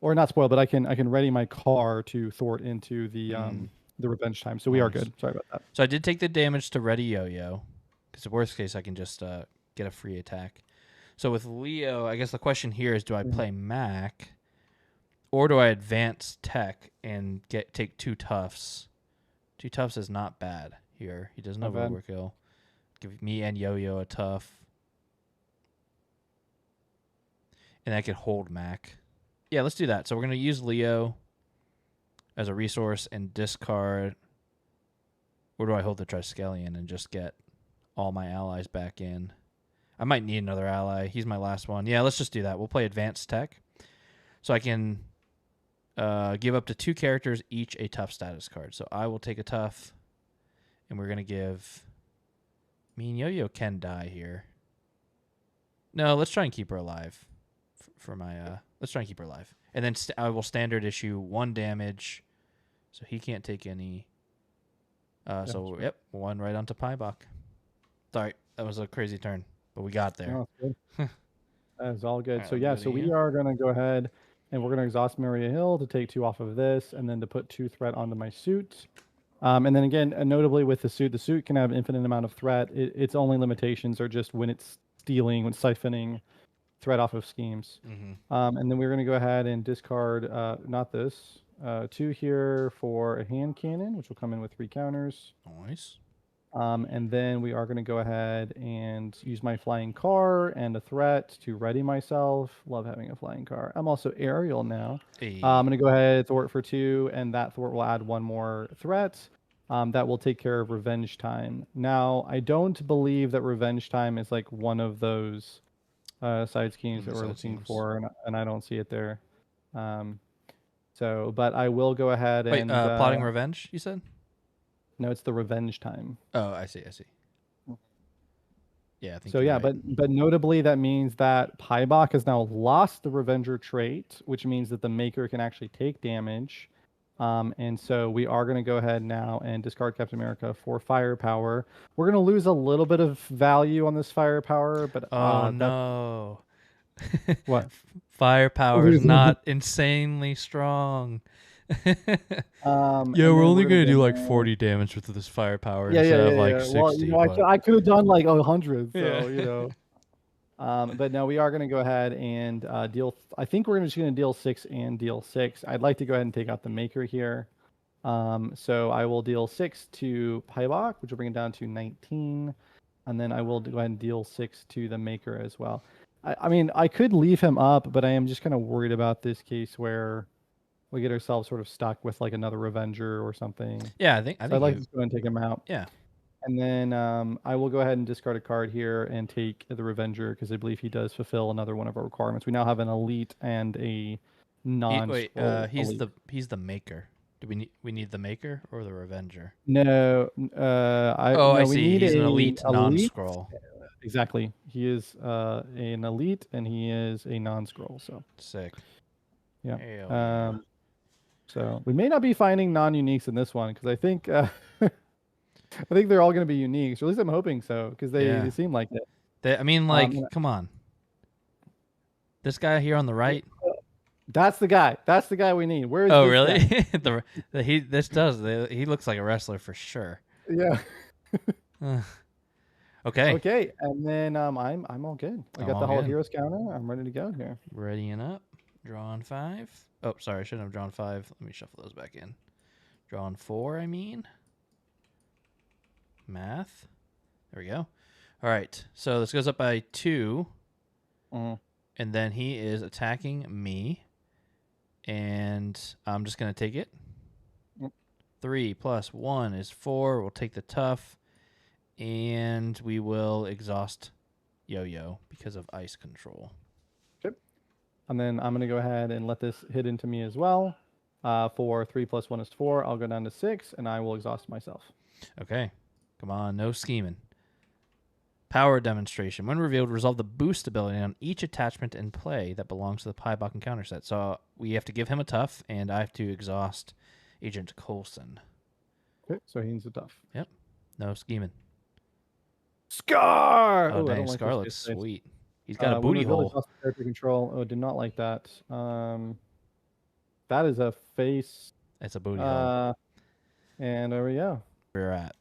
S2: or not spoil, but I can ready my car to thwart into the revenge time. So we are good. Sorry about that.
S1: So I did take the damage to ready Yo-Yo, because the worst case I can just get a free attack. So with Leo, I guess the question here is: do I play Mac, or do I advance tech and take 2 toughs? 2 toughs is not bad here. He doesn't have overkill. Give me and Yo-Yo a tough, and I could hold Mac. Yeah, let's do that. So we're gonna use Leo as a resource and discard. Or do I hold the Triskelion and just get all my allies back in? I might need another ally. He's my last one. Yeah, let's just do that. We'll play advanced tech. So I can give up to 2 characters each a tough status card. So I will take a tough, and we're going to give... I mean, Yo-Yo can die here. No, let's try and keep her alive. For my... let's try and keep her alive. And then I will standard issue 1 damage, so he can't take any... So, yep, 1 right onto Paibok. Sorry, that was a crazy turn, but we got there.
S2: No, good. That is all good.
S1: All
S2: So,
S1: right,
S2: yeah, so we are going to go ahead and we're going to exhaust Maria Hill to take 2 off of this and then to put 2 threat onto my suit. And then again, notably with the suit can have infinite amount of threat. Its only limitations are just when it's stealing, when siphoning threat off of schemes. And then we're going to go ahead and discard, not this, 2 here for a hand cannon, which will come in with 3 counters.
S1: Nice.
S2: And then we are going to go ahead and use my flying car and a threat to ready myself. Love having a flying car. I'm also aerial now.
S1: Hey.
S2: I'm going to go ahead, thwart for 2, and that thwart will add 1 more threat. That will take care of revenge time. Now, I don't believe that revenge time is like one of those side schemes that we're looking for, and I don't see it there. But I will go ahead and...
S1: Wait, plotting revenge, you said?
S2: No, it's the revenge time.
S1: Oh, I see. Yeah, I think
S2: so. Yeah,
S1: right.
S2: but notably that means that Paibok has now lost the Revenger trait, which means that the Maker can actually take damage. And so we are going to go ahead now and discard Captain America for firepower. We're going to lose a little bit of value on this firepower, but
S1: no.
S2: What?
S1: Firepower is not insanely strong.
S2: Yeah,
S1: we're only gonna do like 40 damage with this firepower instead of like 60.
S2: Well, I could have done like 100, so but no, we are gonna go ahead and deal. I think we're just gonna deal 6 and deal 6. I'd like to go ahead and take out the Maker here. So I will deal 6 to Paibok, which will bring it down to 19, and then I will go ahead and deal 6 to the Maker as well. I mean, I could leave him up, but I am just kind of worried about this case where we get ourselves sort of stuck with like another Revenger or something.
S1: Yeah, I think
S2: I'd like to go and take him out.
S1: Yeah.
S2: And then I will go ahead and discard a card here and take the Revenger because I believe he does fulfill another one of our requirements. We now have an elite and a non-scroll.
S1: He's the Maker. Do we need the Maker or the Revenger?
S2: No.
S1: I see. He's an elite non-scroll.
S2: Exactly. He is an elite and he is a non-scroll. So
S1: sick.
S2: Yeah. So we may not be finding non-uniques in this one because I think I think they're all going to be uniques. Or at least I'm hoping so because they seem like it.
S1: I mean, come on. This guy here on the right.
S2: That's the guy. That's the guy we need. Where is?
S1: Oh, really? He looks like a wrestler for sure.
S2: Yeah.
S1: Okay.
S2: Okay, and then I'm all good. I got the whole heroes counter. I'm ready to go here.
S1: Readying up. Drawn 5. Oh, sorry, I shouldn't have drawn 5. Let me shuffle those back in. Drawn 4, I mean. Math. There we go. All right, so this goes up by 2. And then he is attacking me. And I'm just going to take it. 3 plus 1 is 4. We'll take the tough. And we will exhaust Yo-Yo because of ice control.
S2: Okay. And then I'm going to go ahead and let this hit into me as well. For 3 + 1 is 4. I'll go down to 6, and I will exhaust myself.
S1: Okay. Come on, no scheming. Power demonstration. When revealed, resolve the boost ability on each attachment in play that belongs to the Paibok encounter set. So we have to give him a tough, and I have to exhaust Agent Coulson.
S2: Okay, so he needs a tough.
S1: Yep. No scheming.
S2: Scar!
S1: Oh,
S2: I
S1: dang,
S2: don't like
S1: Scar
S2: this
S1: looks
S2: face.
S1: sweet. He's got a
S2: When
S1: booty
S2: revealed,
S1: hole.
S2: exhaust character control. Oh, did not like that. That is a face.
S1: It's a booty hole.
S2: And there we go.
S1: Where we're at.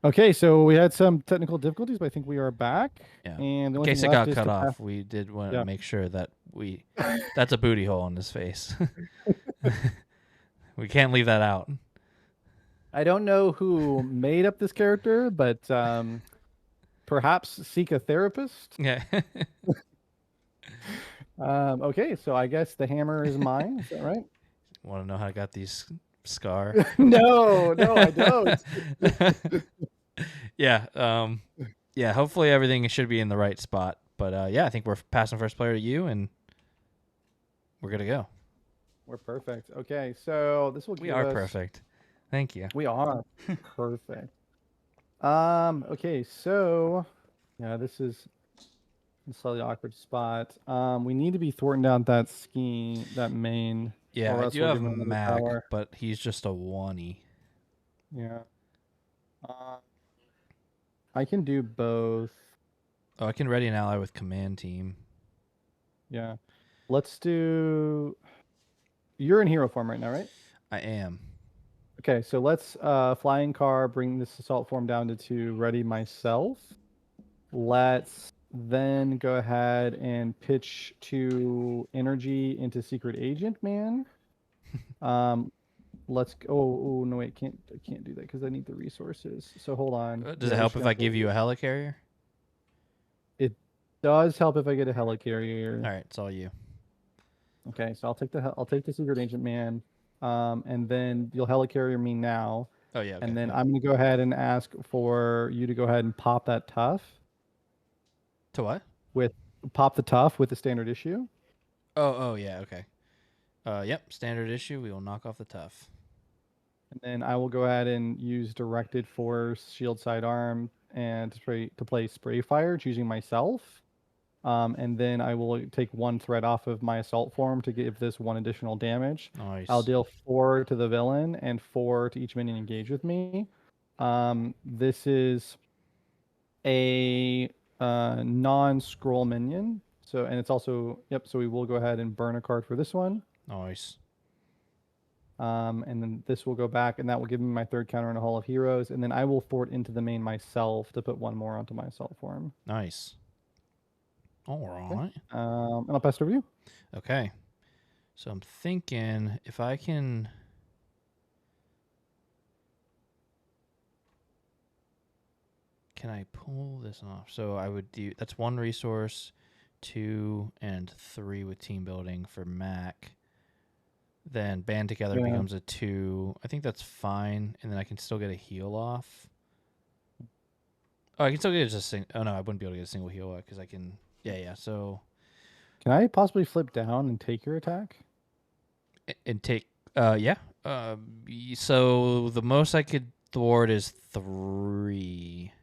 S2: Okay, so we had some technical difficulties, but I think we are back.
S1: Yeah.
S2: And the
S1: In
S2: only
S1: case
S2: thing
S1: it
S2: left
S1: got
S2: is
S1: cut
S2: to
S1: off, we did want to
S2: Yeah.
S1: make sure that that's a booty hole in his face. We can't leave that out.
S2: I don't know who made up this character, but perhaps seek a therapist.
S1: Yeah.
S2: Okay, so I guess the hammer is mine. Is that right?
S1: Want to know how I got these scar?
S2: No, I don't.
S1: Yeah. Yeah. Hopefully everything should be in the right spot. But yeah, I think we're passing first player to you, and we're good to go.
S2: We're perfect. Okay, so this will give
S1: We are
S2: us...
S1: perfect. Thank you.
S2: We are perfect. Okay, so yeah, this is a slightly awkward spot. We need to be thwarting down that main.
S1: Yeah,
S2: or
S1: I
S2: else
S1: do
S2: we'll
S1: have
S2: give him another
S1: Mag,
S2: power.
S1: but he's just a one-y.
S2: Yeah. I can do both.
S1: Oh, I can ready an ally with command team.
S2: Yeah. Let's do... You're in hero form right now, right?
S1: I am.
S2: Okay, so let's flying car, bring this assault form down to 2, ready myself. Let's then go ahead and pitch 2 energy into secret agent man. Let's go. Oh no, wait, I can't do that because I need the resources. So hold on.
S1: Does it help if I give you a helicarrier?
S2: It does help if I get a helicarrier.
S1: All right, it's all you.
S2: Okay, so I'll take the secret agent man, and then you'll helicarrier me now.
S1: Oh yeah. Okay,
S2: and then I'm gonna go ahead and ask for you to go ahead and pop that tough.
S1: To what?
S2: Pop the tough with the standard issue.
S1: Oh yeah. Okay. Yep. Standard issue. We will knock off the tough.
S2: And then I will go ahead and use directed force, shield sidearm, and to play spray fire, choosing myself. And then I will take 1 threat off of my assault form to give this 1 additional damage.
S1: Nice.
S2: I'll deal 4 to the villain and 4 to each minion engaged with me. This is a non-scroll minion. And it's also, yep, so we will go ahead and burn a card for this one.
S1: Nice.
S2: And then this will go back, and that will give me my 3rd counter in a Hall of Heroes. And then I will thwart into the main myself to put 1 more onto my assault form.
S1: Nice. All right.
S2: Okay. And I'll pass it over to you.
S1: Okay. So I'm thinking if I can... Can I pull this off? So I would do... That's 1 resource, 2, and 3 with team building for Mac. Then band together becomes a 2. I think that's fine. And then I can still get a heal off. Oh, I can still get just a single... Oh, no, I wouldn't be able to get a single heal off because I can... Yeah. So...
S2: Can I possibly flip down and take your attack?
S1: And take... Yeah. So the most I could thwart is 3.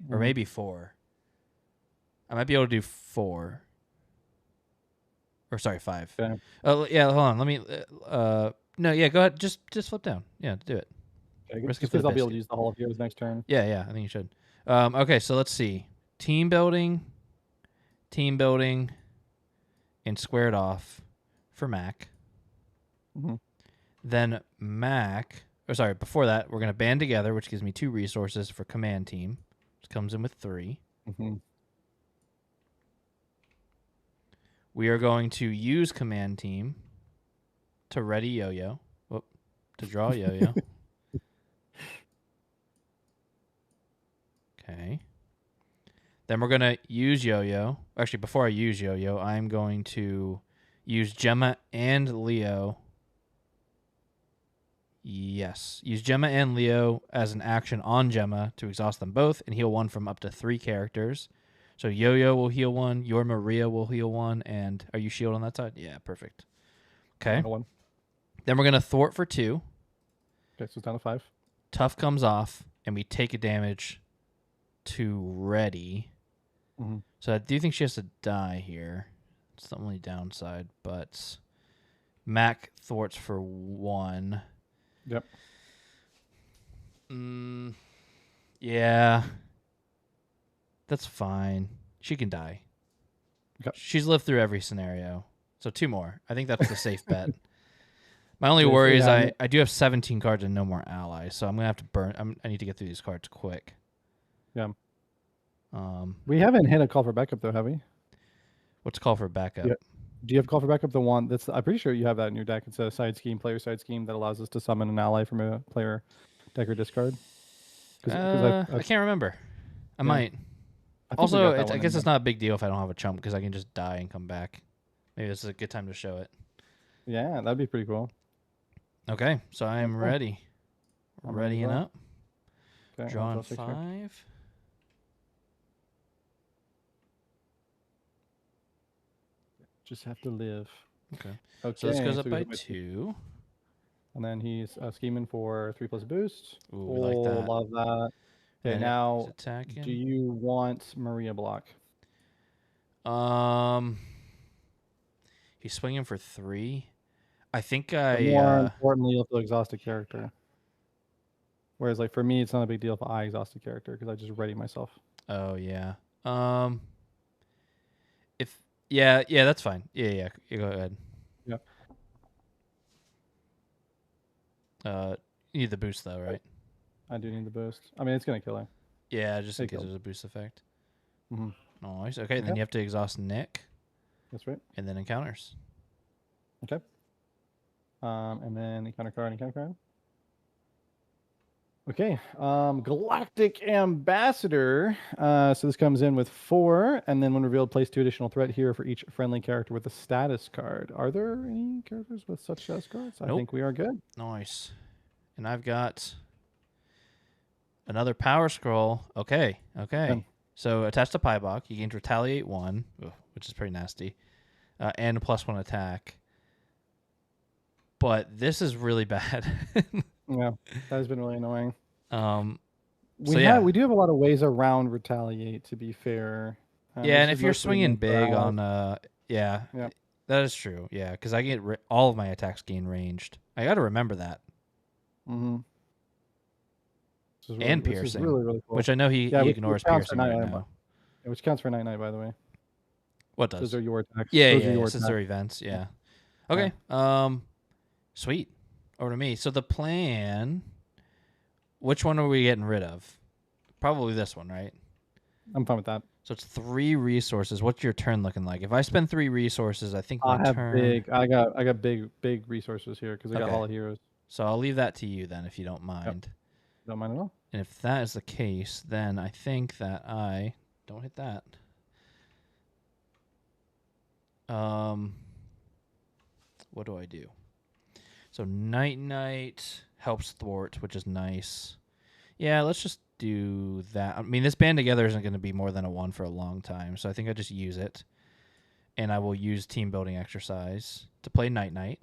S1: Or maybe 4. I might be able to do 4. Or sorry, 5.
S2: Okay.
S1: Oh yeah, hold on. Let me. No, yeah, go ahead. Just flip down. Yeah, do it.
S2: Okay, just because I'll be able to use the Hall of Heroes next turn.
S1: Yeah, I think you should. Okay, so let's see. Team building, and squared off for Mac.
S2: Mm-hmm.
S1: Then before that, we're gonna band together, which gives me 2 resources for command team, which comes in with 3.
S2: Mm-hmm.
S1: We are going to use command team to ready yo-yo. To draw yo-yo. Okay. Then we're going to use yo-yo. Actually, before I use yo-yo, I'm going to use Gemma and Leo. Yes. Use Gemma and Leo as an action on Gemma to exhaust them both and heal 1 from up to 3 characters. So Yo-Yo will heal 1. Your Maria will heal 1. And are you shield on that side? Yeah, perfect. Okay.
S2: One.
S1: Then we're going to thwart for 2.
S2: Okay, so it's down to 5.
S1: Tough comes off, and we take a damage to ready.
S2: Mm-hmm.
S1: So I do think she has to die here. It's the only downside, but Mac thwarts for 1.
S2: Yep.
S1: Yeah. That's fine. She can die.
S2: Okay.
S1: She's lived through every scenario. So 2 more. I think that's the safe bet. My only
S2: Yes,
S1: worry is
S2: yeah,
S1: I do have 17 cards and no more allies, so I'm gonna have to burn. I need to get through these cards quick.
S2: Yeah. We haven't hit a call for backup though, have we?
S1: What's call for backup?
S2: Yeah. Do you have call for backup? The one that's I'm pretty sure you have that in your deck. It's a side scheme, player side scheme that allows us to summon an ally from a player deck or discard.
S1: I can't remember. I might.
S2: I
S1: Also, I guess it's not a big deal if I don't have a chump because I can just die and come back. Maybe this is a good time to show it.
S2: Yeah, that'd be pretty cool.
S1: Okay, so I am ready.
S2: I'm
S1: Ready and up.
S2: Okay,
S1: Drawing 5.
S2: Just have to live.
S1: Okay. So this goes up by 2.
S2: And then he's scheming for 3+ boost.
S1: Ooh, we like that.
S2: Love that. Okay, now do
S1: you
S2: you want Maria block?
S1: He's swinging for 3. I think
S2: more importantly, you'll have to exhaust a character. Whereas, like for me, it's not a big deal if I exhaust a character because I just ready myself.
S1: Oh yeah. Yeah, that's fine. Yeah. You go ahead.
S2: Yeah.
S1: You need the boost though, right?
S2: I do need the boost. I mean, it's gonna kill her.
S1: Yeah, just in case there's a boost effect.
S2: Mm-hmm.
S1: Nice. Okay, then you have to exhaust Nick.
S2: That's right.
S1: And then encounters.
S2: Okay. And then encounter card. Okay. Galactic Ambassador. So this comes in with 4, and then when revealed, place 2 additional threat here for each friendly character with a status card. Are there any characters with such status cards?
S1: Nope.
S2: I think we are good.
S1: Nice. And I've got another power scroll. Okay. So attached to Paibok, you gain retaliate 1, which is pretty nasty, and a +1 attack. But this is really bad.
S2: Yeah, that has been really annoying.
S1: We
S2: do have a lot of ways around retaliate. To be fair.
S1: And if you're swinging big on, yeah, that is true. Yeah, because I get all of my attacks gain ranged. I got to remember that.
S2: Mm-hmm.
S1: And piercing,
S2: really cool.
S1: Which I know he ignores piercing right now.
S2: Which counts for night, by the way.
S1: What does?
S2: Those are your attacks.
S1: Yeah, since they're events. Yeah. Okay. Sweet. Over to me. So the plan. Which one are we getting rid of? Probably this one, right?
S2: I'm fine with that.
S1: So it's 3 resources. What's your turn looking like? If I spend 3 resources, I think
S2: I got big resources here because I got all the heroes.
S1: So I'll leave that to you then, if you don't mind.
S2: Yep. Don't mind at all.
S1: And if that is the case, then I think that I don't hit that. What do I do? So night helps thwart, which is nice. Yeah, let's just do that. I mean, this band together isn't going to be more than a 1 for a long time, so I think I just use it. And I will use team building exercise to play night.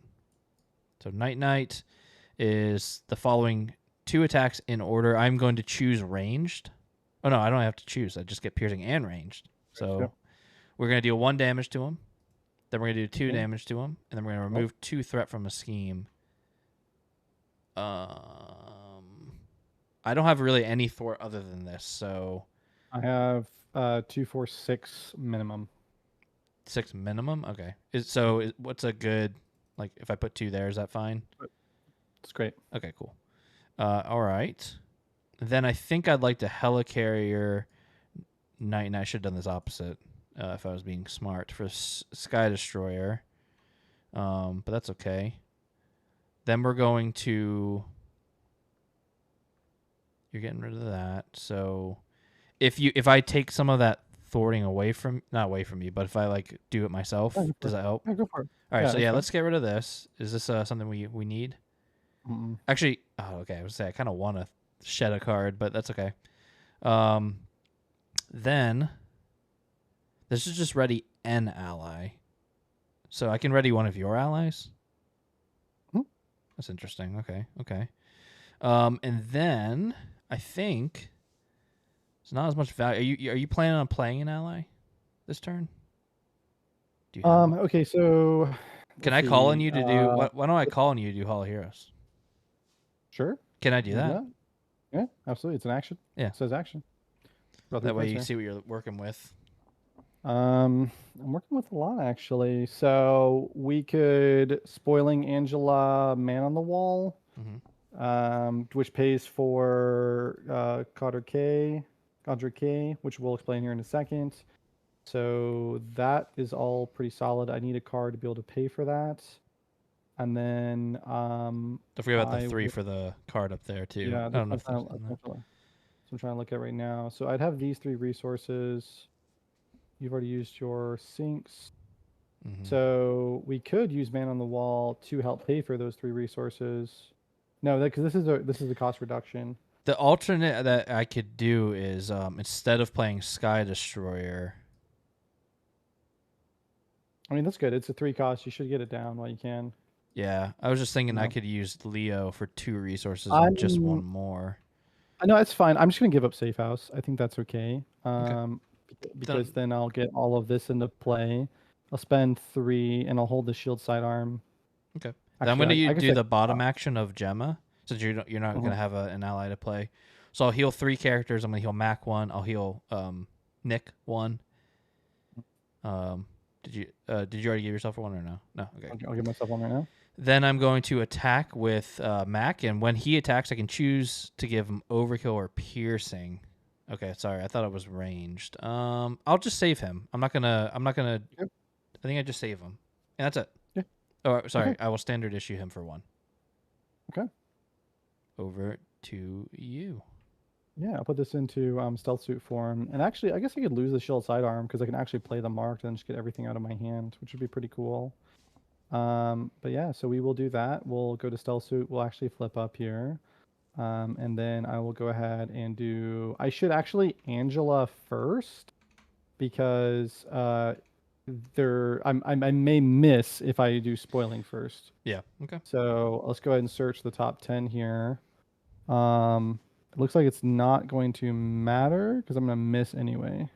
S1: So night is the following 2 attacks in order. I'm going to choose ranged. Oh no, I don't have to choose. I just get piercing and ranged. So we're going to deal 1 damage to him. Then we're going to do 2 damage to him, and then we're going to remove 2 threat from a scheme. I don't have really any thwart other than this, so
S2: I have 2, 4, 6 minimum.
S1: 6 minimum? Okay. What's a good, like, if I put 2 there, is that fine?
S2: It's great.
S1: Okay, cool. All right. Then I think I'd like to helicarrier night. I should have done this opposite if I was being smart for Sky Destroyer. But that's okay. Then we're going to. You're getting rid of that. So if I take some of that thwarting not away from me, but if I like do it myself, does that help?
S2: Yeah, go for it.
S1: All right, so let's get rid of this. Is this something we need?
S2: Mm-mm.
S1: Actually, okay. I would say I kind of want to shed a card, but that's okay. Then This is just ready an ally. So I can ready one of your allies? That's interesting. Okay. And then I think it's not as much value. Are you planning on playing an ally this turn? Do you have
S2: Okay, so
S1: can
S2: let's
S1: I call on
S2: see.
S1: you to do why don't I call on you to do Hall of Heroes?
S2: Sure.
S1: Can I do
S2: Can we
S1: that?
S2: Yeah, absolutely. It's an action.
S1: Yeah.
S2: It says action.
S1: That way you see what you're working with.
S2: I'm working with a lot actually. So we could spoiling Angela Man on the Wall, which pays for Cadre K, which we'll explain here in a second. So that is all pretty solid. I need a card to be able to pay for that. And then
S1: don't forget about the 3 for the card up there too.
S2: Yeah,
S1: I don't know if there's that.
S2: I'm trying to look at right now. So I'd have these 3 resources. You've already used your sinks. So we could use Man on the Wall to help pay for those 3 resources. No, because this is a cost reduction.
S1: The alternate that I could do is instead of playing Sky Destroyer.
S2: I mean, that's good. It's a 3 cost. You should get it down while you can.
S1: Yeah, I was just thinking I could use Leo for 2 resources and just 1 more.
S2: No, it's fine. I'm just gonna give up Safe House. I think that's okay. Because then I'll get all of this into play. I'll spend 3 and I'll hold the shield sidearm.
S1: Okay. Actually, then I'm going to do the bottom action of Gemma, since you're not going to have an ally to play. So I'll heal 3 characters. I'm going to heal Mac 1. I'll heal Nick 1. Did you already give yourself 1 or no? No. Okay.
S2: I'll give myself 1 right now.
S1: Then I'm going to attack with Mac, and when he attacks, I can choose to give him overkill or piercing. Okay, sorry, I thought it was ranged. I'll just save him. I'm not gonna. Yep. I think I just save him, and that's it.
S2: Yeah.
S1: Oh, sorry. Okay. I will standard issue him for 1.
S2: Okay.
S1: Over to you.
S2: Yeah, I'll put this into stealth suit form, and actually, I guess I could lose the shield sidearm because I can actually play the marked and just get everything out of my hand, which would be pretty cool. But yeah, so we will do that. We'll go to stealth suit. We'll actually flip up here. And then I will go ahead and do, I should actually Angela first because I may miss if I do spoiling first.
S1: Yeah. Okay.
S2: So let's go ahead and search the top 10 here. It looks like it's not going to matter because I'm going to miss anyway.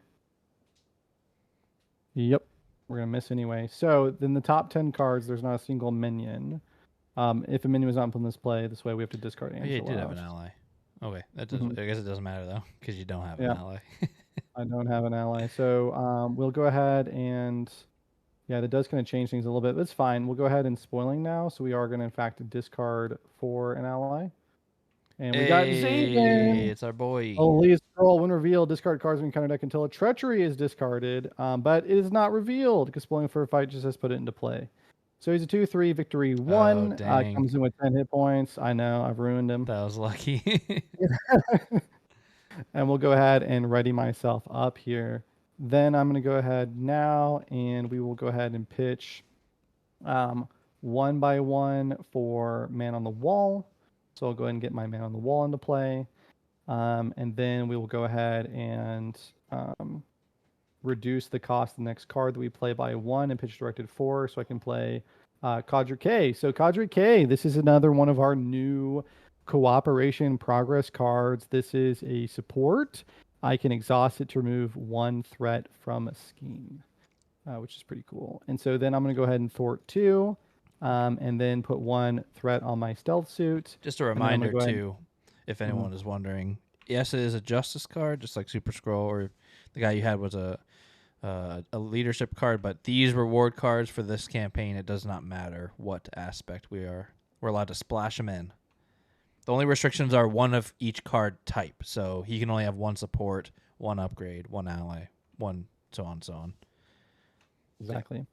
S2: Yep. We're going to miss anyway. So then the top 10 cards, there's not a single minion. If a minion was not put in this play, this way we have to discard Angela.
S1: Yeah, you did have an ally. Okay, that doesn't. I guess it doesn't matter though because you don't have an ally.
S2: I don't have an ally, so we'll go ahead and that does kind of change things a little bit. That's fine. We'll go ahead and spoiling now. So we are going to in fact discard for an ally, and we got Zayden.
S1: It's our boy.
S2: Oh, Lee's Skrull when revealed, discard cards when counter deck until a treachery is discarded, but it is not revealed because spoiling for a fight just says put it into play. So he's a 2/3 victory 1. Comes in with 10 hit points. I know I've ruined him.
S1: That was lucky.
S2: And we'll go ahead and ready myself up here. Then I'm going to go ahead now, and we will go ahead and pitch 1 by 1 for Man on the Wall. So I'll go ahead and get my Man on the Wall into play, and then we will go ahead and reduce the cost of the next card that we play by 1 and pitch directed 4, so I can play Cadre K. So Cadre K, this is another one of our new cooperation progress cards. This is a support. I can exhaust it to remove 1 threat from a scheme, which is pretty cool. And so then I'm going to go ahead and thwart 2, and then put 1 threat on my stealth suit.
S1: Just a reminder too, if anyone is wondering, yes, it is a justice card, just like Super Skrull, or the guy you had was a leadership card, but these reward cards for this campaign, it does not matter what aspect we're allowed to splash them in. The only restrictions are 1 of each card type, so he can only have 1 support, 1 upgrade, 1 ally, 1 so on.
S2: Exactly.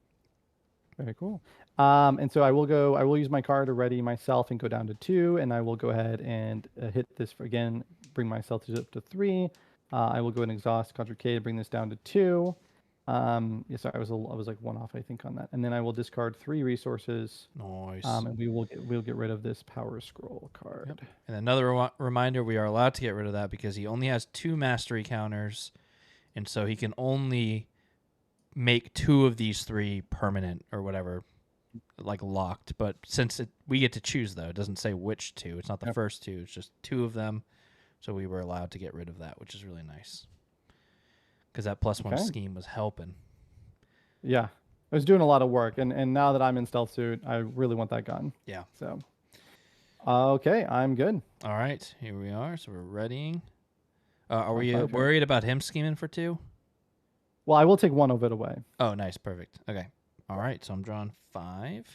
S2: Very cool. And so I will use my card to ready myself and go down to 2, and I will go ahead and hit this again, bring myself up to 3. I will go and exhaust Cadre K to bring this down to 2. Sorry, I was like 1 off, I think, on that. And then I will discard 3 resources.
S1: Nice.
S2: And we'll get rid of this Power Scroll card.
S1: Yep. And another reminder, we are allowed to get rid of that because he only has 2 mastery counters, and so he can only make 2 of these 3 permanent or whatever, like locked. But since we get to choose, though, it doesn't say which 2. It's not the first 2. It's just 2 of them. So we were allowed to get rid of that, which is really nice. Because that +1 scheme was helping.
S2: Yeah. I was doing a lot of work. And now that I'm in stealth suit, I really want that gun.
S1: Yeah.
S2: So, okay, I'm good.
S1: All right. Here we are. So we're readying. Are we worried about him scheming for 2?
S2: Well, I will take 1 of it away.
S1: Oh, nice. Perfect. Okay. All right. So I'm drawing 5.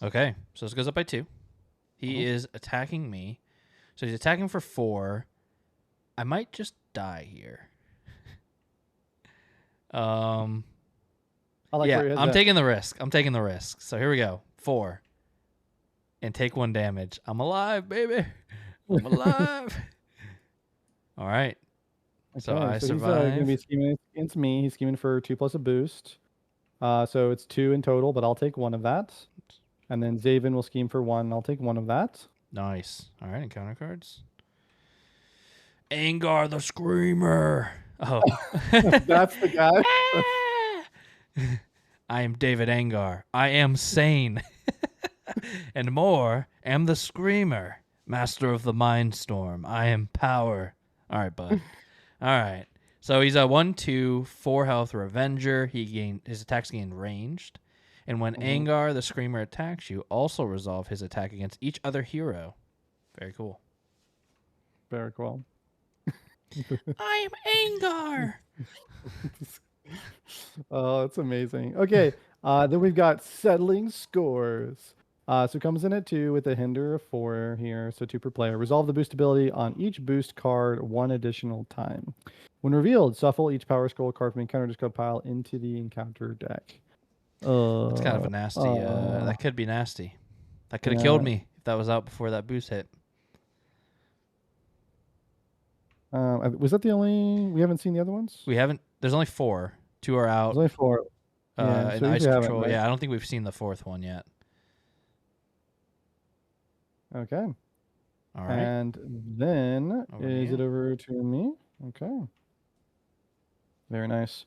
S1: Okay. So this goes up by 2. He is attacking me. So he's attacking for 4. I might just die here. I'm taking the risk. So here we go. 4. And take 1 damage. I'm alive, baby. I'm alive. All right.
S2: Okay,
S1: so I
S2: He's
S1: survived.
S2: going to be scheming against me. He's scheming for 2 plus a boost. So it's 2 in total, but I'll take 1 of that. And then Zaven will scheme for 1. I'll take 1 of that.
S1: Nice. All right, encounter cards. Angar the Screamer. Oh.
S2: That's the guy.
S1: I am David Angar. I am sane. And more, am the Screamer, master of the Mindstorm. I am power. All right, bud. All right. So he's a 1/2, 4 health Revenger. His attacks gain ranged. And when Angar the Screamer attacks you, also resolve his attack against each other hero. Very cool.
S2: Very cool.
S1: I am Angar.
S2: Oh, that's amazing. Okay, then we've got settling scores. So it comes in at 2 with a hinder of 4 here, so 2 per player. Resolve the boost ability on each boost card 1 additional time. When revealed, shuffle each power scroll card from the encounter discard pile into the encounter deck.
S1: That's kind of a nasty. That could be nasty. That could have killed me if that was out before that boost hit.
S2: Was that the only? We haven't seen the other ones.
S1: We haven't. There's only 4. 2 are out.
S2: There's only 4.
S1: In
S2: so
S1: ice
S2: you
S1: control.
S2: right?
S1: Yeah, I don't think we've seen the 4th one yet.
S2: Okay.
S1: All right.
S2: And then is it over to me? Okay. Very nice.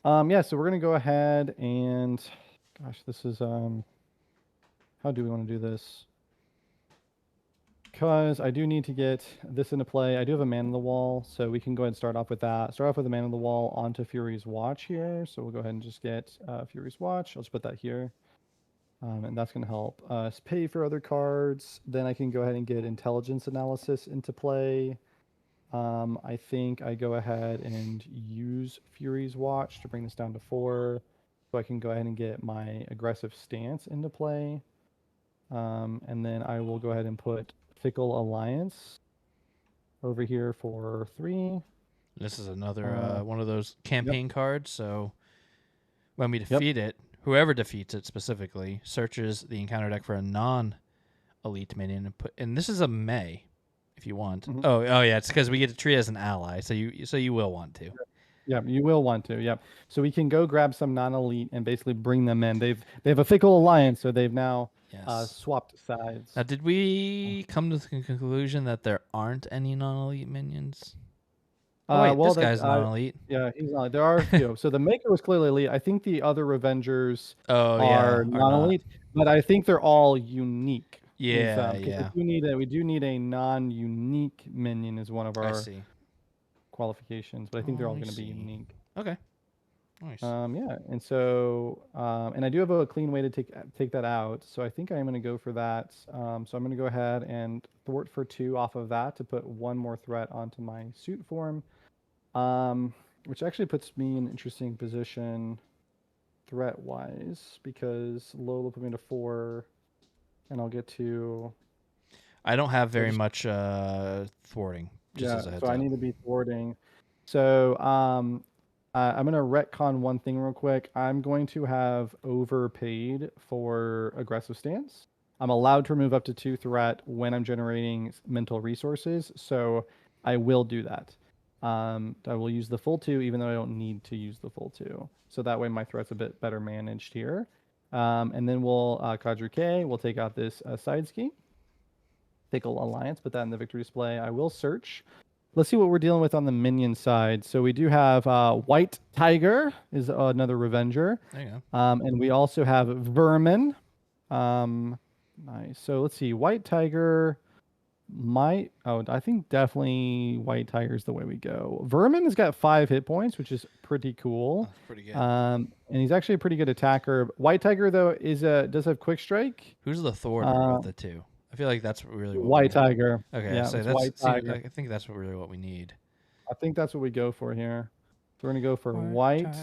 S2: Yeah, so we're gonna go ahead and, gosh, this is how do we want to do this? Because I do need to get this into play. I do have a Man on the Wall, so we can go ahead and start off with that. Start off with a Man on the Wall onto Fury's Watch here. So we'll go ahead and just get Fury's Watch. I'll just put that here. And that's going to help us pay for other cards. Then I can go ahead and get Intelligence Analysis into play. I think I go ahead and use Fury's Watch to bring this down to 4. So I can go ahead and get my Aggressive Stance into play. And then I will go ahead and put Fickle Alliance over here for 3.
S1: This is another one of those campaign cards. So when we defeat it, whoever defeats it specifically searches the encounter deck for a non-elite minion and this is a May, if you want. Oh yeah, it's because we get to treat it as an ally. So you will want to.
S2: Yeah, you will want to. Yep. So we can go grab some non-elite and basically bring them in. They have a Fickle Alliance, so they've now swapped sides.
S1: Now, did we come to the conclusion that there aren't any non-elite minions? Oh, wait, this guy's non-elite.
S2: Yeah, he's not. There are a few. So the Maker was clearly elite. I think the other Revengers are non-elite, but I think they're all unique.
S1: Yeah,
S2: We do need a non-unique minion as one of our qualifications, but I think they're all going to be unique.
S1: Okay. Nice.
S2: Yeah, and so and I do have a clean way to take that out, so I think I'm going to go for that. So I'm going to go ahead and thwart for 2 off of that to put 1 more threat onto my suit form, which actually puts me in an interesting position threat-wise because Lola put me to 4, and I'll get to.
S1: I don't have very much thwarting.
S2: So I need to be thwarting. So I'm going to retcon one thing real quick. I'm going to have overpaid for Aggressive Stance. I'm allowed to remove up to 2 threat when I'm generating mental resources, so I will do that. I will use the full 2, even though I don't need to use the full 2. So that way my threat's a bit better managed here. And then we'll Kadri K. We'll take out this side ski. Fickle Alliance, put that in the victory display. I will search let's see what we're dealing with on the minion side. So we do have White Tiger is another Revenger.
S1: There you
S2: And we also have Vermin. Nice. So let's see. White Tiger might. Oh, I think definitely White Tiger is the way we go. Vermin has got 5 hit points, which is pretty cool.
S1: That's pretty good.
S2: And he's actually a pretty good attacker. White Tiger though does have Quick Strike.
S1: Who's the thwarter of the two? I feel like that's really what
S2: White Tiger.
S1: Okay,
S2: Yeah,
S1: so
S2: it's
S1: that's
S2: White Tiger.
S1: I think that's really what we need.
S2: I think that's what we go for here. So we're gonna go for White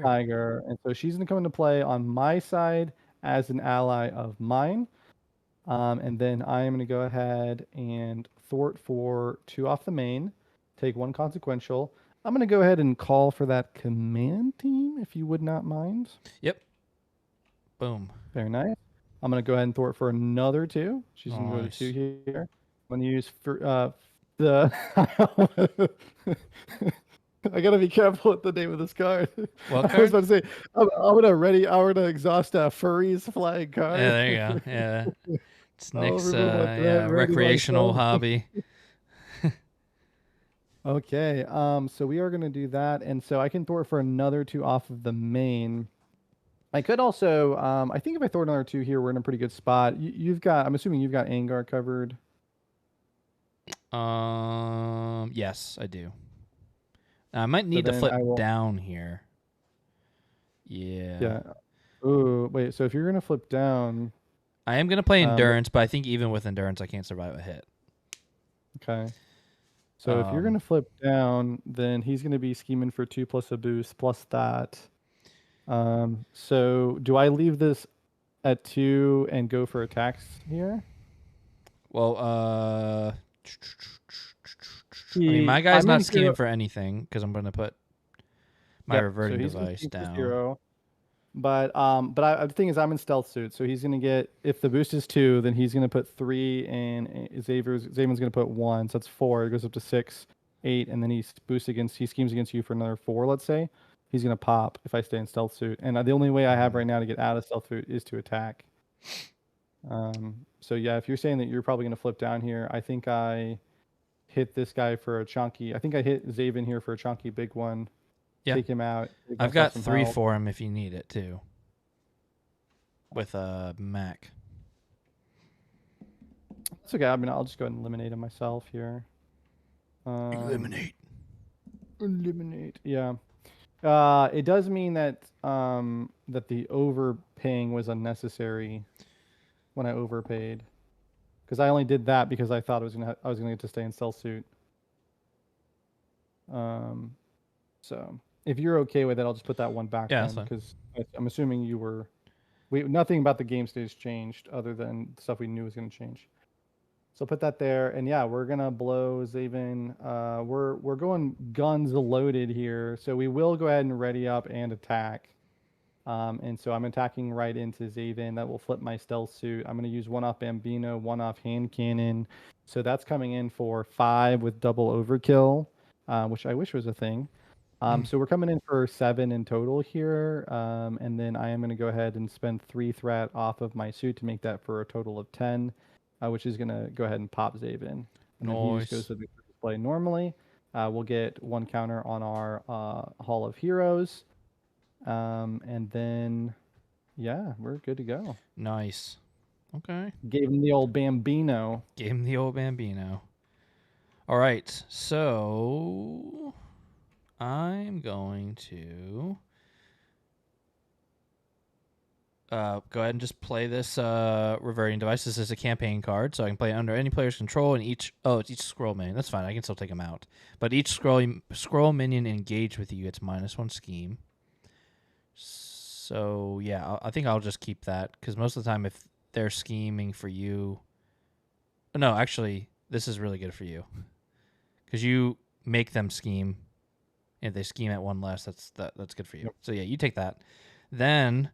S2: Tiger, and so she's gonna come into play on my side as an ally of mine. And then I am gonna go ahead and thwart for 2 off the main, take 1 consequential. I'm gonna go ahead and call for that command team, if you would not mind.
S1: Yep. Boom.
S2: Very nice. I'm gonna go ahead and thwart for another 2. She's gonna go to
S1: Nice.
S2: 2 here. I'm gonna use for the. I gotta be careful with the name of this card.
S1: What
S2: I was
S1: card?
S2: about to say I'm gonna exhaust a Furry's flag card.
S1: Yeah, there you go. Yeah. It's
S2: I'll
S1: Nick's
S2: remove my threat, ready
S1: recreational
S2: myself.
S1: hobby.
S2: Okay, so we are gonna do that, and so I can thwart for another 2 off of the main. I could also, I think if I throw another 2 here, we're in a pretty good spot. You've got, I'm assuming you've got Angar covered.
S1: Yes, I do. I might need to flip down here. Yeah.
S2: Yeah. Ooh, wait. So if you're gonna flip down,
S1: I am gonna play endurance, but I think even with endurance, I can't survive a hit.
S2: Okay. So if you're gonna flip down, then he's gonna be scheming for 2 plus a boost plus that. So do I leave this at 2 and go for attacks here?
S1: Well, I mean, my guy's not scheming for anything because I'm gonna put my reverting device down.
S2: 0. But the thing is, I'm in stealth suit, so he's gonna get, if the boost is 2, then he's gonna put 3, and Xavian's gonna put 1, so that's 4. It goes up to 6, 8, and then he schemes against you for another 4. Let's say he's gonna pop if I stay in stealth suit, and the only way I have right now to get out of stealth suit is to attack. So yeah, if you're saying that you're probably gonna flip down here, I think I hit this guy for a chunky. I think I hit Xavian here for a chunky big one.
S1: Yeah.
S2: Take him out.
S1: I've got 3 for him if you need it too. With a Mac.
S2: That's okay. I mean, I'll just go ahead and eliminate him myself here.
S1: Eliminate.
S2: Yeah. It does mean that that the overpaying was unnecessary when I overpaid, because I only did that because I thought I was gonna get to stay in stealth suit. So if you're okay with it, I'll just put that 1 back.
S1: Yeah,
S2: because I'm assuming nothing about the game stage changed other than stuff we knew was going to change. So put that there, and yeah, we're gonna blow Xavian. We're going guns loaded here, so we will go ahead and ready up and attack. And so I'm attacking right into Xavian. That will flip my stealth suit. I'm gonna use 1 off Bambino, 1 off hand cannon. So that's coming in for 5 with double overkill, which I wish was a thing. So we're coming in for 7 in total here, and then I am going to go ahead and spend 3 threat off of my suit to make that for a total of 10, which is going to go ahead and pop Xavian. And then he just goes to the display normally. We'll get 1 counter on our Hall of Heroes, and then, yeah, we're good to go.
S1: Nice. Okay.
S2: Gave him the old Bambino.
S1: All right, so I'm going to go ahead and just play this reverting device. This is a campaign card, so I can play it under any player's control, and it's each scroll minion. That's fine. I can still take them out. But each scroll minion engaged with you gets -1 scheme. So yeah, I think I'll just keep that, because most of the time if they're scheming for you, no, actually this is really good for you, because you make them scheme. If they scheme at 1 less, that's good for you. So yeah, you take that. Then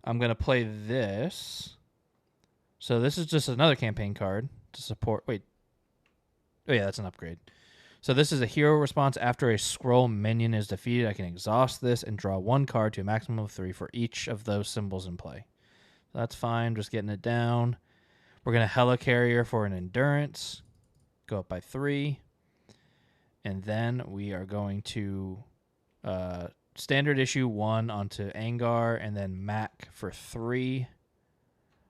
S1: I'm gonna play this. So this is just another campaign card to support. Wait. Oh yeah, that's an upgrade. So this is a hero response. After a scroll minion is defeated, I can exhaust this and draw 1 card to a maximum of 3 for each of those symbols in play. So that's fine. Just getting it down. We're gonna helicarrier for an endurance. Go up by 3. And then we are going to standard issue 1 onto Angar, and then Mac for 3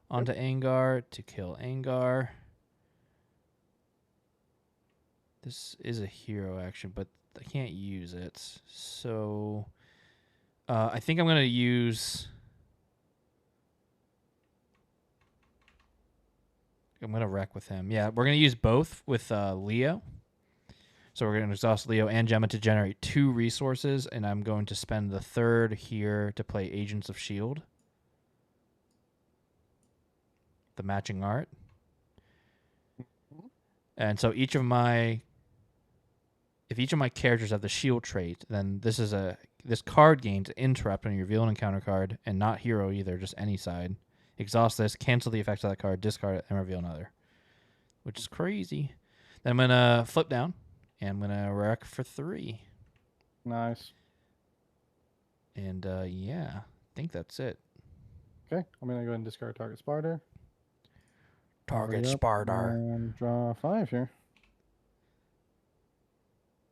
S1: onto Angar to kill Angar. This is a hero action, but I can't use it. So I think I'm going to use... I'm going to wreck with him. Yeah, we're going to use both with Leo. So we're going to exhaust Leo and Gemma to generate 2 resources, and I'm going to spend the third here to play Agents of S.H.I.E.L.D. The matching art. And so if each of my characters have the shield trait, then this card gains interrupt when you reveal an encounter card, and not hero either, just any side. Exhaust this, cancel the effects of that card, discard it, and reveal another. Which is crazy. Then I'm going to flip down, and I'm going to wreck for 3.
S2: Nice.
S1: And yeah, I think that's it.
S2: Okay, I'm going to go ahead and discard target Sparta.
S1: Target Sparta.
S2: And draw 5 here.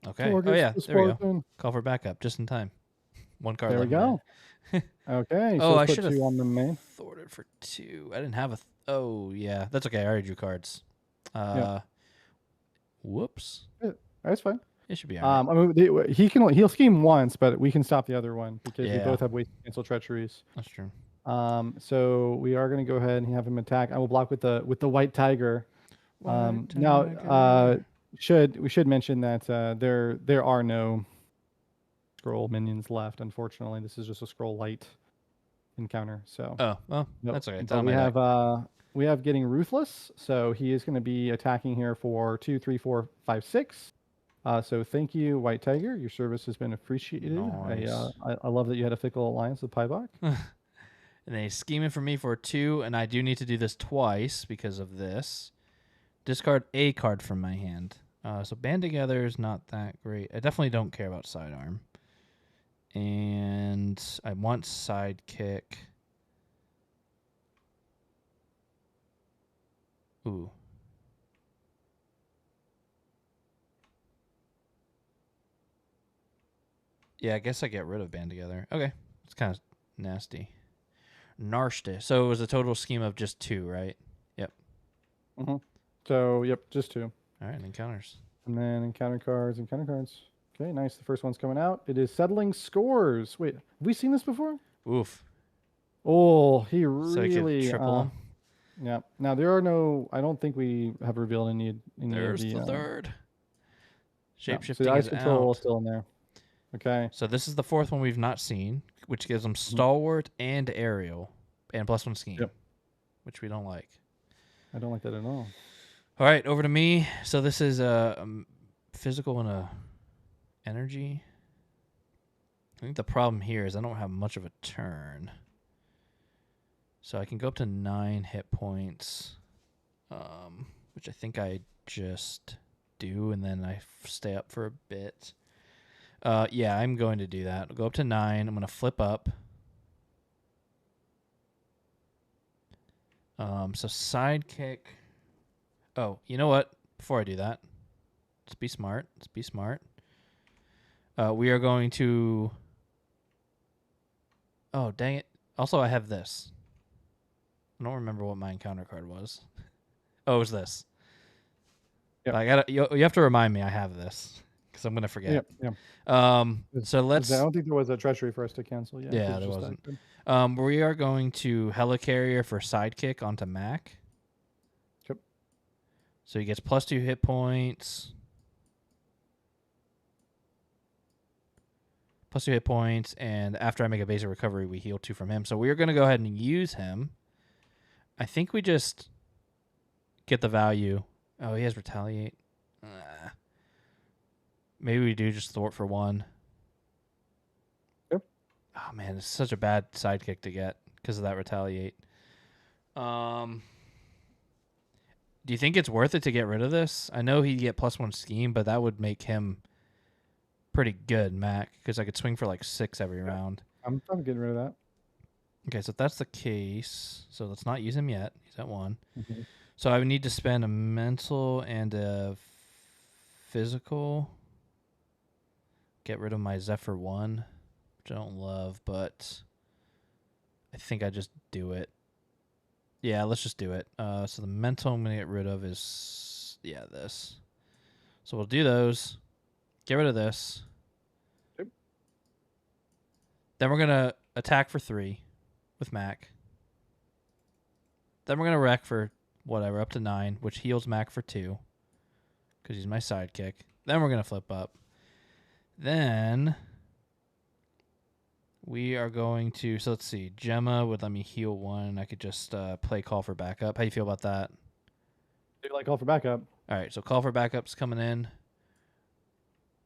S1: Okay. Oh, yeah, there we go. Call for backup, just in time. 1 card
S2: there
S1: left.
S2: There we go. Okay,
S1: so I should
S2: have
S1: 2
S2: on the main.
S1: Thwarted for 2. I didn't have a... oh, yeah. That's okay. I already drew cards. Whoops.
S2: That's fine.
S1: It should be all right.
S2: I mean, he'll scheme once, but we can stop the other one because we both have ways to cancel treacheries.
S1: That's true.
S2: So we are going to go ahead and have him attack. I will block with the white tiger. Now, we should mention that there are no Skrull minions left. Unfortunately, this is just a Skrull light encounter. So
S1: that's okay.
S2: But we have getting ruthless. So he is going to be attacking here for 2, 3, 4, 5, 6. So thank you, White Tiger. Your service has been appreciated. Nice. I love that you had a fickle alliance with Paibok.
S1: And then he's scheming for me for 2, and I do need to do this twice because of this. Discard a card from my hand. So Band Together is not that great. I definitely don't care about Sidearm. And I want Sidekick. Ooh. Yeah, I guess I get rid of Band Together. Okay. It's kind of nasty. Narshte. So it was a total scheme of just 2, right? Yep.
S2: Mm-hmm. So, yep, just 2.
S1: All right, encounters.
S2: And then encounter cards. Okay, nice. The first one's coming out. It is Settling Scores. Wait, have we seen this before?
S1: Oof.
S2: Oh, he really...
S1: So he could triple him?
S2: Yeah. Now, there are no... I don't think we have revealed any
S1: There's
S2: of the...
S1: the third. Shapeshifting
S2: so the ice
S1: is
S2: control
S1: out.
S2: is still in there. Okay.
S1: So this is the 4th one we've not seen, which gives them Stalwart and Aerial, and +1 scheme, which we don't like.
S2: I don't like that at all.
S1: All right, over to me. So this is a physical and a energy. I think the problem here is I don't have much of a turn. So I can go up to 9 hit points, which I think I just do, and then I stay up for a bit. Yeah, I'm going to do that. I'll go up to 9. I'm going to flip up. So Sidekick. Oh, you know what? Before I do that, let's be smart. We are going to... oh, dang it. Also, I have this. I don't remember what my encounter card was. Oh, it was this. Yep. You have to remind me I have this because I'm going to forget.
S2: Yep.
S1: So let's...
S2: I don't think there was a treachery for us to cancel.
S1: Yeah, there wasn't. We are going to Helicarrier for Sidekick onto Mac. So he gets +2 hit points. +2 hit points, and after I make a basic recovery, we heal 2 from him. So we are going to go ahead and use him. I think we just get the value. Oh, he has Retaliate. Maybe we do just thwart for 1.
S2: Yep.
S1: Oh, man, it's such a bad Sidekick to get because of that Retaliate. Do you think it's worth it to get rid of this? I know he'd get +1 scheme, but that would make him pretty good, Mac, because I could swing for like 6 every round.
S2: I'm getting rid of that.
S1: Okay, so if that's the case, so let's not use him yet. He's at 1.
S2: Mm-hmm.
S1: So I would need to spend a mental and a physical. get rid of my Zephyr 1, which I don't love, but I think I just do it. Yeah, let's just do it. So the mental I'm going to get rid of is, this. So we'll do those. Get rid of this.
S2: Yep.
S1: Then we're going to attack for 3 with Mac. Then we're going to wreck for whatever, up to 9, which heals Mac for 2 because he's my sidekick. Then we're going to flip up. Then we are going to, so let's see, Gemma would let me heal 1. I could just play Call for Backup. How do you feel about that?
S2: Do you like Call for Backup?
S1: All right, so Call for Backup's coming in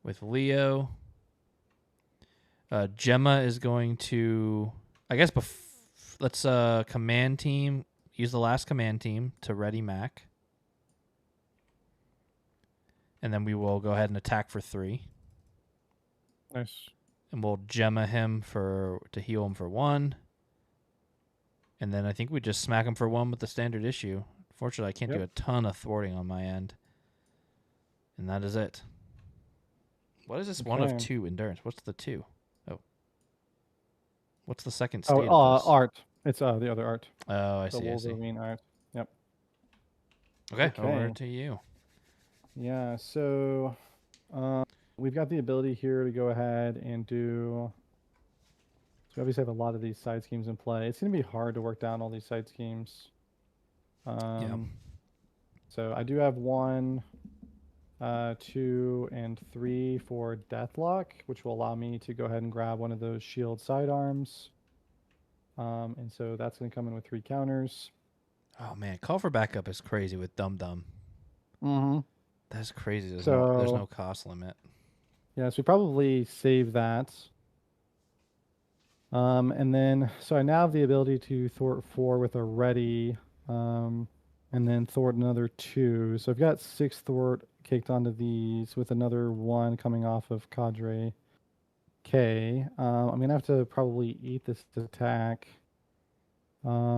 S1: with Leo. Gemma is going to, I guess, let's command team, use the last command team to ready Mac. And then we will go ahead and attack for 3.
S2: Nice.
S1: And we'll Gemma him to heal him for 1. And then I think we just smack him for 1 with the standard issue. Fortunately, I can't do a ton of thwarting on my end. And that is it. What is this 1 of 2 endurance? What's the 2? Oh. What's the second state of this?
S2: Art. It's the other art.
S1: Oh, I
S2: the
S1: see.
S2: Wolverine art. Yep.
S1: Okay, over to you.
S2: Yeah, so we've got the ability here to go ahead and do. So we obviously have a lot of these side schemes in play. It's going to be hard to work down all these side schemes. So I do have 1, 2, and 3 for Deathlock, which will allow me to go ahead and grab one of those shield sidearms. And so that's going to come in with 3 counters.
S1: Oh, man. Call for Backup is crazy with Dum Dum.
S2: Mm-hmm.
S1: That's crazy. There's no cost limit.
S2: Yeah, so we probably save that. And then, so I now have the ability to thwart 4 with a ready, and then thwart another 2. So I've got 6 thwart caked onto these with another 1 coming off of Cadre K. I'm going to have to probably eat this attack.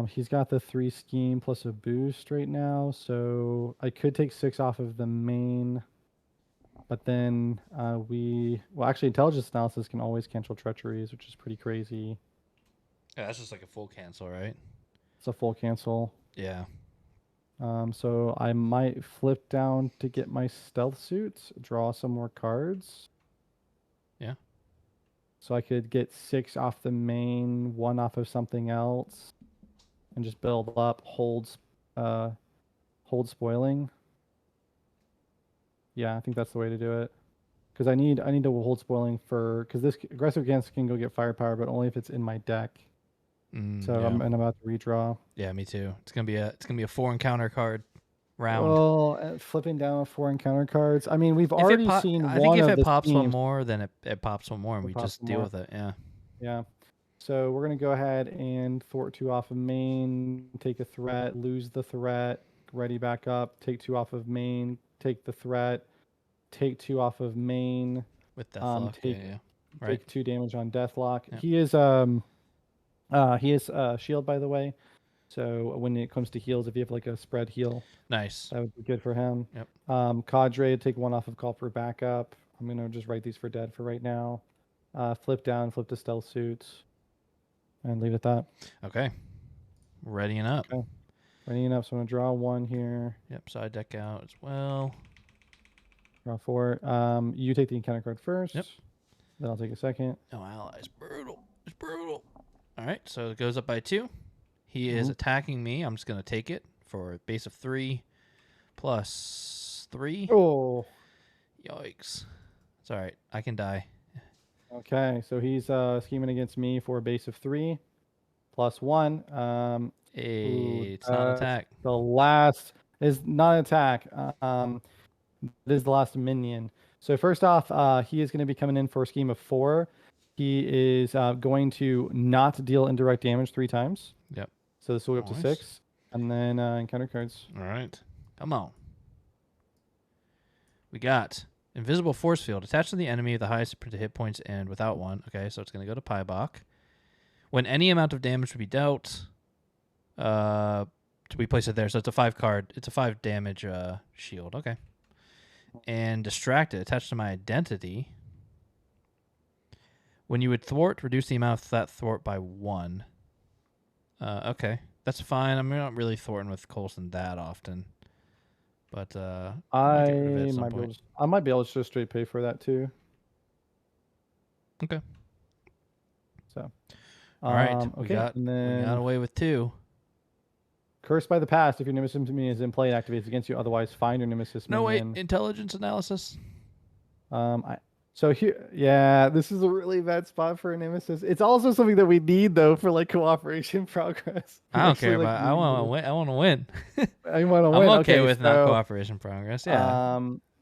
S2: He's got the 3 scheme plus a boost right now, so I could take 6 off of the main, but then actually intelligence analysis can always cancel treacheries, which is pretty crazy.
S1: Yeah, that's just like a full cancel, right?
S2: It's a full cancel.
S1: Yeah.
S2: So I might flip down to get my stealth suit, draw some more cards.
S1: Yeah.
S2: So I could get 6 off the main, 1 off of something else, and just build up hold spoiling. Yeah, I think that's the way to do it. Because I need to hold spoiling because this aggressive against can go get firepower, but only if it's in my deck. So
S1: yeah.
S2: I'm about to redraw.
S1: Yeah, me too. It's gonna be a 4 encounter card round.
S2: Oh, flipping down 4 encounter cards. I mean, we've already seen one of the
S1: I think if it pops one more, then it pops one more, and we just deal with it. Yeah.
S2: Yeah. So we're going to go ahead and thwart 2 off of main, take a threat, lose the threat, ready back up, take 2 off of main, take the threat, take 2 off of main.
S1: With Deathlock,
S2: take 2 damage on Deathlock.
S1: Yeah.
S2: He is shield, by the way. So when it comes to heals, if you have like a spread heal,
S1: nice,
S2: that would be good for him.
S1: Yep.
S2: Cadre, take 1 off of Call for Backup. I'm going to just write these for dead for right now. Flip down, flip to stealth suits. And leave it at that.
S1: Okay. Readying up.
S2: Okay. Readying up. So I'm going to draw 1 here.
S1: Yep. Side deck out as well.
S2: Draw 4. You take the encounter card first.
S1: Yep.
S2: Then I'll take a second.
S1: No allies. Brutal. It's brutal. All right. So it goes up by 2. He is attacking me. I'm just going to take it for a base of 3 plus 3.
S2: Oh.
S1: Yikes. It's all right. I can die.
S2: Okay, so he's scheming against me for a base of 3 plus 1.
S1: It's not an attack.
S2: The last is not an attack. This is the last minion. So first off, he is going to be coming in for a scheme of 4. He is going to not deal indirect damage 3 times.
S1: Yep.
S2: So this will go up to 6. And then encounter cards.
S1: All right. Come on. We got Invisible Force Field. Attached to the enemy, the highest hit points and without 1. Okay, so it's going to go to Paibok. When any amount of damage would be dealt, we place it there. So it's a 5 card. It's a 5 damage shield. Okay. And Distracted. Attached to my identity. When you would thwart, reduce the amount of that thwart by 1. Okay, that's fine. I'm not really thwarting with Coulson that often, but I'll get rid of it at some point.
S2: I might be able to just straight pay for that too.
S1: Okay.
S2: So,
S1: all right,
S2: okay, and then
S1: we got away with 2.
S2: Cursed by the Past. If your nemesis minion is in play, it activates against you. Otherwise, find your nemesis minion.
S1: No, wait, intelligence analysis.
S2: So here, yeah, this is a really bad spot for a nemesis. It's also something that we need though for like cooperation progress.
S1: I don't care about. I want to win. I want to win.
S2: I want to win.
S1: I'm okay with not cooperation progress. Yeah.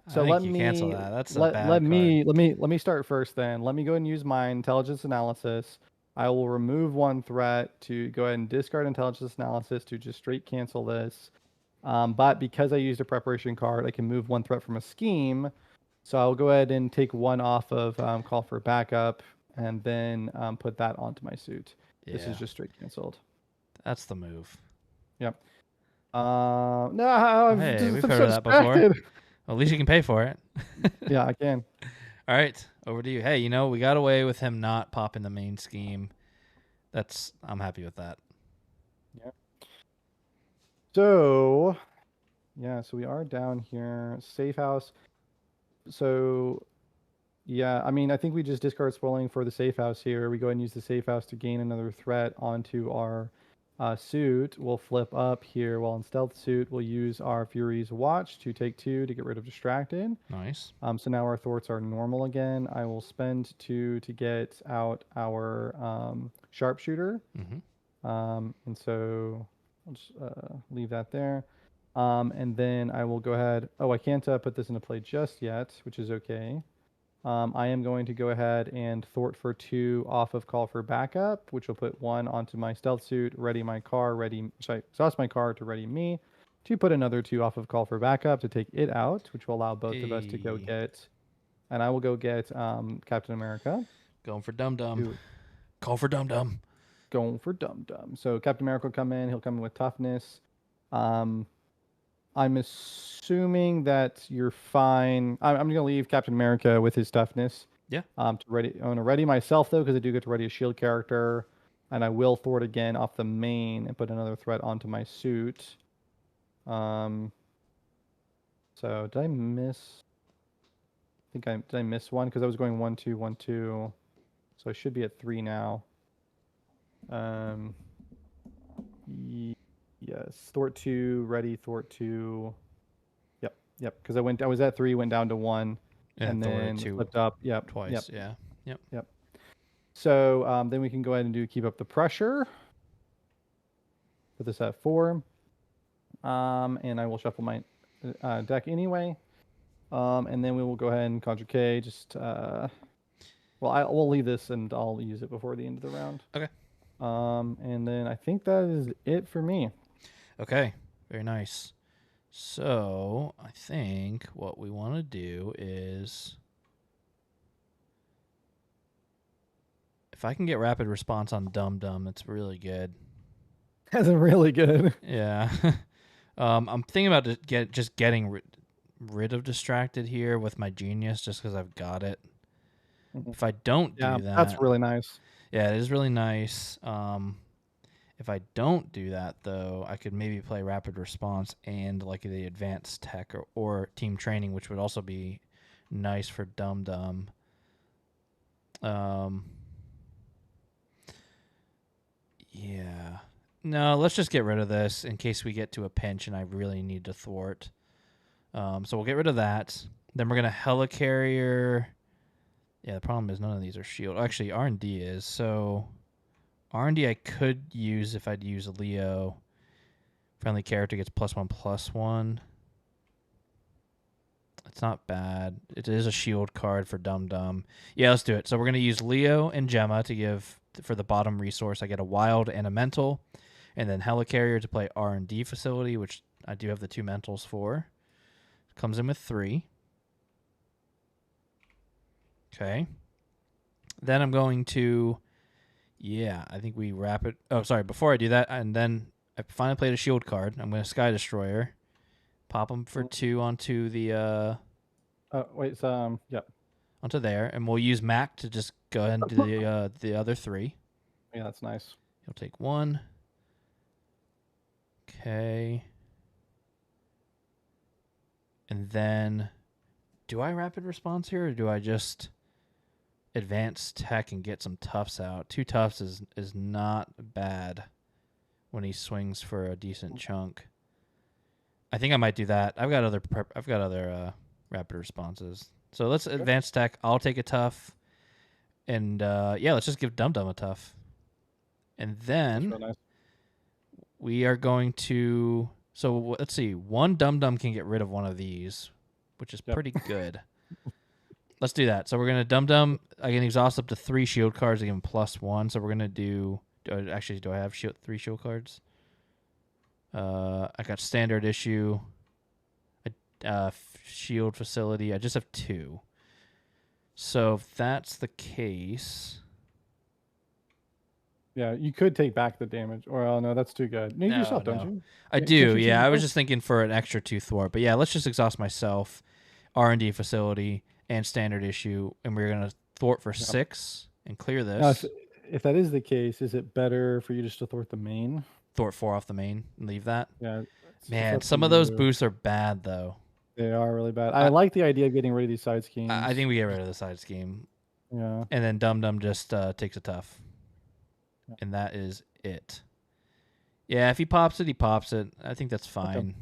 S2: So let me
S1: cancel that. That's
S2: let,
S1: a bad
S2: let
S1: card.
S2: me start first. Then let me go ahead and use my intelligence analysis. I will remove 1 threat to go ahead and discard intelligence analysis to just straight cancel this. But because I used a preparation card, I can move 1 threat from a scheme. So I'll go ahead and take 1 off of call for backup, and then put that onto my suit. Yeah. This is just straight canceled.
S1: That's the move.
S2: Yep. No,
S1: hey, we've heard of that before. Well, at least you can pay for it.
S2: Yeah, I can.
S1: All right, over to you. Hey, we got away with him not popping the main scheme. I'm happy with that.
S2: Yeah. So, yeah, so we are down here. Safe house. So, yeah, I mean, I think we just discard Swelling for the safe house here. We go ahead and use the safe house to gain another threat onto our suit. We'll flip up here. While in stealth suit, we'll use our Fury's Watch to take 2 to get rid of Distracted.
S1: Nice.
S2: So now our thwarts are normal again. I will spend 2 to get out our Sharpshooter. And so I'll just leave that there. And then I will go ahead. Oh, I can't put this into play just yet, which is okay. I am going to go ahead and thwart for 2 off of call for backup, which will put 1 onto my stealth suit, ready my car, exhaust my car to ready me, to put another 2 off of call for backup to take it out, which will allow both of us to go get, and I will go get Captain America.
S1: Going for Dum Dum. Call for Dum Dum.
S2: Going for Dum Dum. So Captain America will come in. He'll come in with toughness. I'm assuming that you're fine. I'm going to leave Captain America with his toughness.
S1: Yeah.
S2: I'm going to ready myself though, because I do get to ready a shield character, and I will thwart again off the main and put another threat onto my suit. So did I miss? Did I miss 1? Because I was going 1 2 1 2, so I should be at 3 now. Yes, thwart 2, ready, thwart 2. Yep. Because I was at 3, went down to 1, and then flipped up. Yep.
S1: Twice. Yep. Yeah.
S2: Yep. So then we can go ahead and keep up the pressure. Put this at 4. And I will shuffle my deck anyway. And then we will go ahead and Conjure K. We'll leave this and I'll use it before the end of the round.
S1: Okay.
S2: And then I think that is it for me.
S1: Okay. Very nice. So I think what we want to do is, if I can get rapid response on Dum Dum, it's really good.
S2: That's really good.
S1: Yeah. I'm thinking about just getting rid of Distracted here with my Genius, just because I've got it. If I don't do that,
S2: that's really nice.
S1: Yeah, it is really nice. If I don't do that, though, I could maybe play Rapid Response and like the Advanced Tech or Team Training, which would also be nice for Dum Dum. Yeah. No, let's just get rid of this in case we get to a pinch and I really need to thwart. So we'll get rid of that. Then we're going to Helicarrier. Yeah, the problem is none of these are shield. Actually, R&D is. So R&D I could use if I'd use Leo. Friendly character gets +1/+1. It's not bad. It is a shield card for Dum Dum. Yeah, let's do it. So we're going to use Leo and Gemma to give, for the bottom resource, I get a wild and a mental. And then Helicarrier to play R&D facility, which I do have the 2 mentals for. Comes in with 3. Okay. Then I'm going to, I think we wrap it. Oh, sorry. Before I do that, and then I finally played a shield card. I'm going to Sky Destroyer. Pop them for 2 onto the...
S2: Onto
S1: there. And we'll use Mac to just go ahead and do the other 3.
S2: Yeah, that's nice.
S1: He'll take 1. Okay. And then, do I rapid response here, or do I just advance tech and get some toughs out? 2 toughs is not bad when he swings for a decent chunk. I think I might do that. I've got other rapid responses. So let's advance tech. I'll take a tough, and let's just give Dum Dum a tough, and then
S2: nice.
S1: we are going to. So let's see. 1 Dum Dum can get rid of one of these, which is pretty good. Let's do that. So we're gonna Dum Dum. I can exhaust up to 3 shield cards to give him +1. So we're gonna do. Do I have 3 shield cards? I got standard issue, shield facility. I just have 2. So if that's the case,
S2: yeah, you could take back the damage. Or oh no, that's too good. You yourself, don't you?
S1: I do. Yeah, I was just thinking for an extra 2 thwart, but yeah, let's just exhaust myself, R&D facility, and standard issue, and we're gonna thwart for 6 and clear this.
S2: Now, if that is the case, is it better for you just to thwart the main?
S1: Thwart 4 off the main and leave that.
S2: Yeah.
S1: Man, some of those boosts are bad though.
S2: They are really bad. I like the idea of getting rid of these side schemes.
S1: I think we get rid of the side scheme.
S2: Yeah.
S1: And then Dum Dum just takes a tough. Yeah. And that is it. Yeah, if he pops it, he pops it. I think that's fine.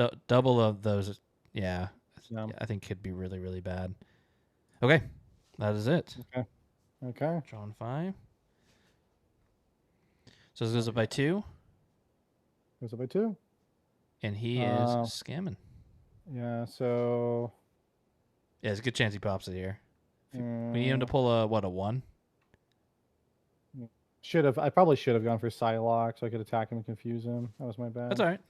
S1: Okay. Double of those, yeah, I think could be really, really bad. Okay, that is it.
S2: Okay.
S1: Drawn 5. So this goes up by 2.
S2: Goes up by 2.
S1: And he is scamming.
S2: Yeah, so...
S1: Yeah, there's a good chance he pops it here. We need him to pull a 1?
S2: I probably should have gone for Psylocke so I could attack him and confuse him. That was my bad.
S1: That's all right.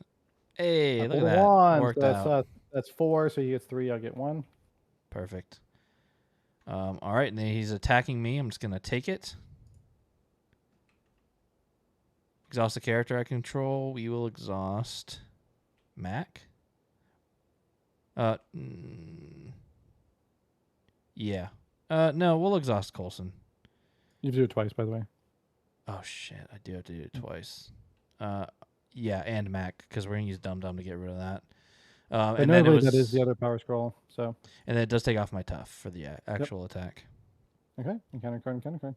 S1: Hey, look at that.
S2: 1.
S1: Worked
S2: so
S1: out.
S2: That's 4, so he gets 3, I'll get 1.
S1: Perfect. All right, and then he's attacking me. I'm just going to take it. Exhaust the character I control. We will exhaust Mac. Yeah. No, we'll exhaust Coulson.
S2: You have to do it twice, by the way.
S1: Oh, shit. I do have to do it twice. Yeah, and Mac, because we're going to use Dum Dum to get rid of that.
S2: And then that is the other power scroll. So.
S1: And then it does take off my tough for the actual attack.
S2: Okay. Encounter card.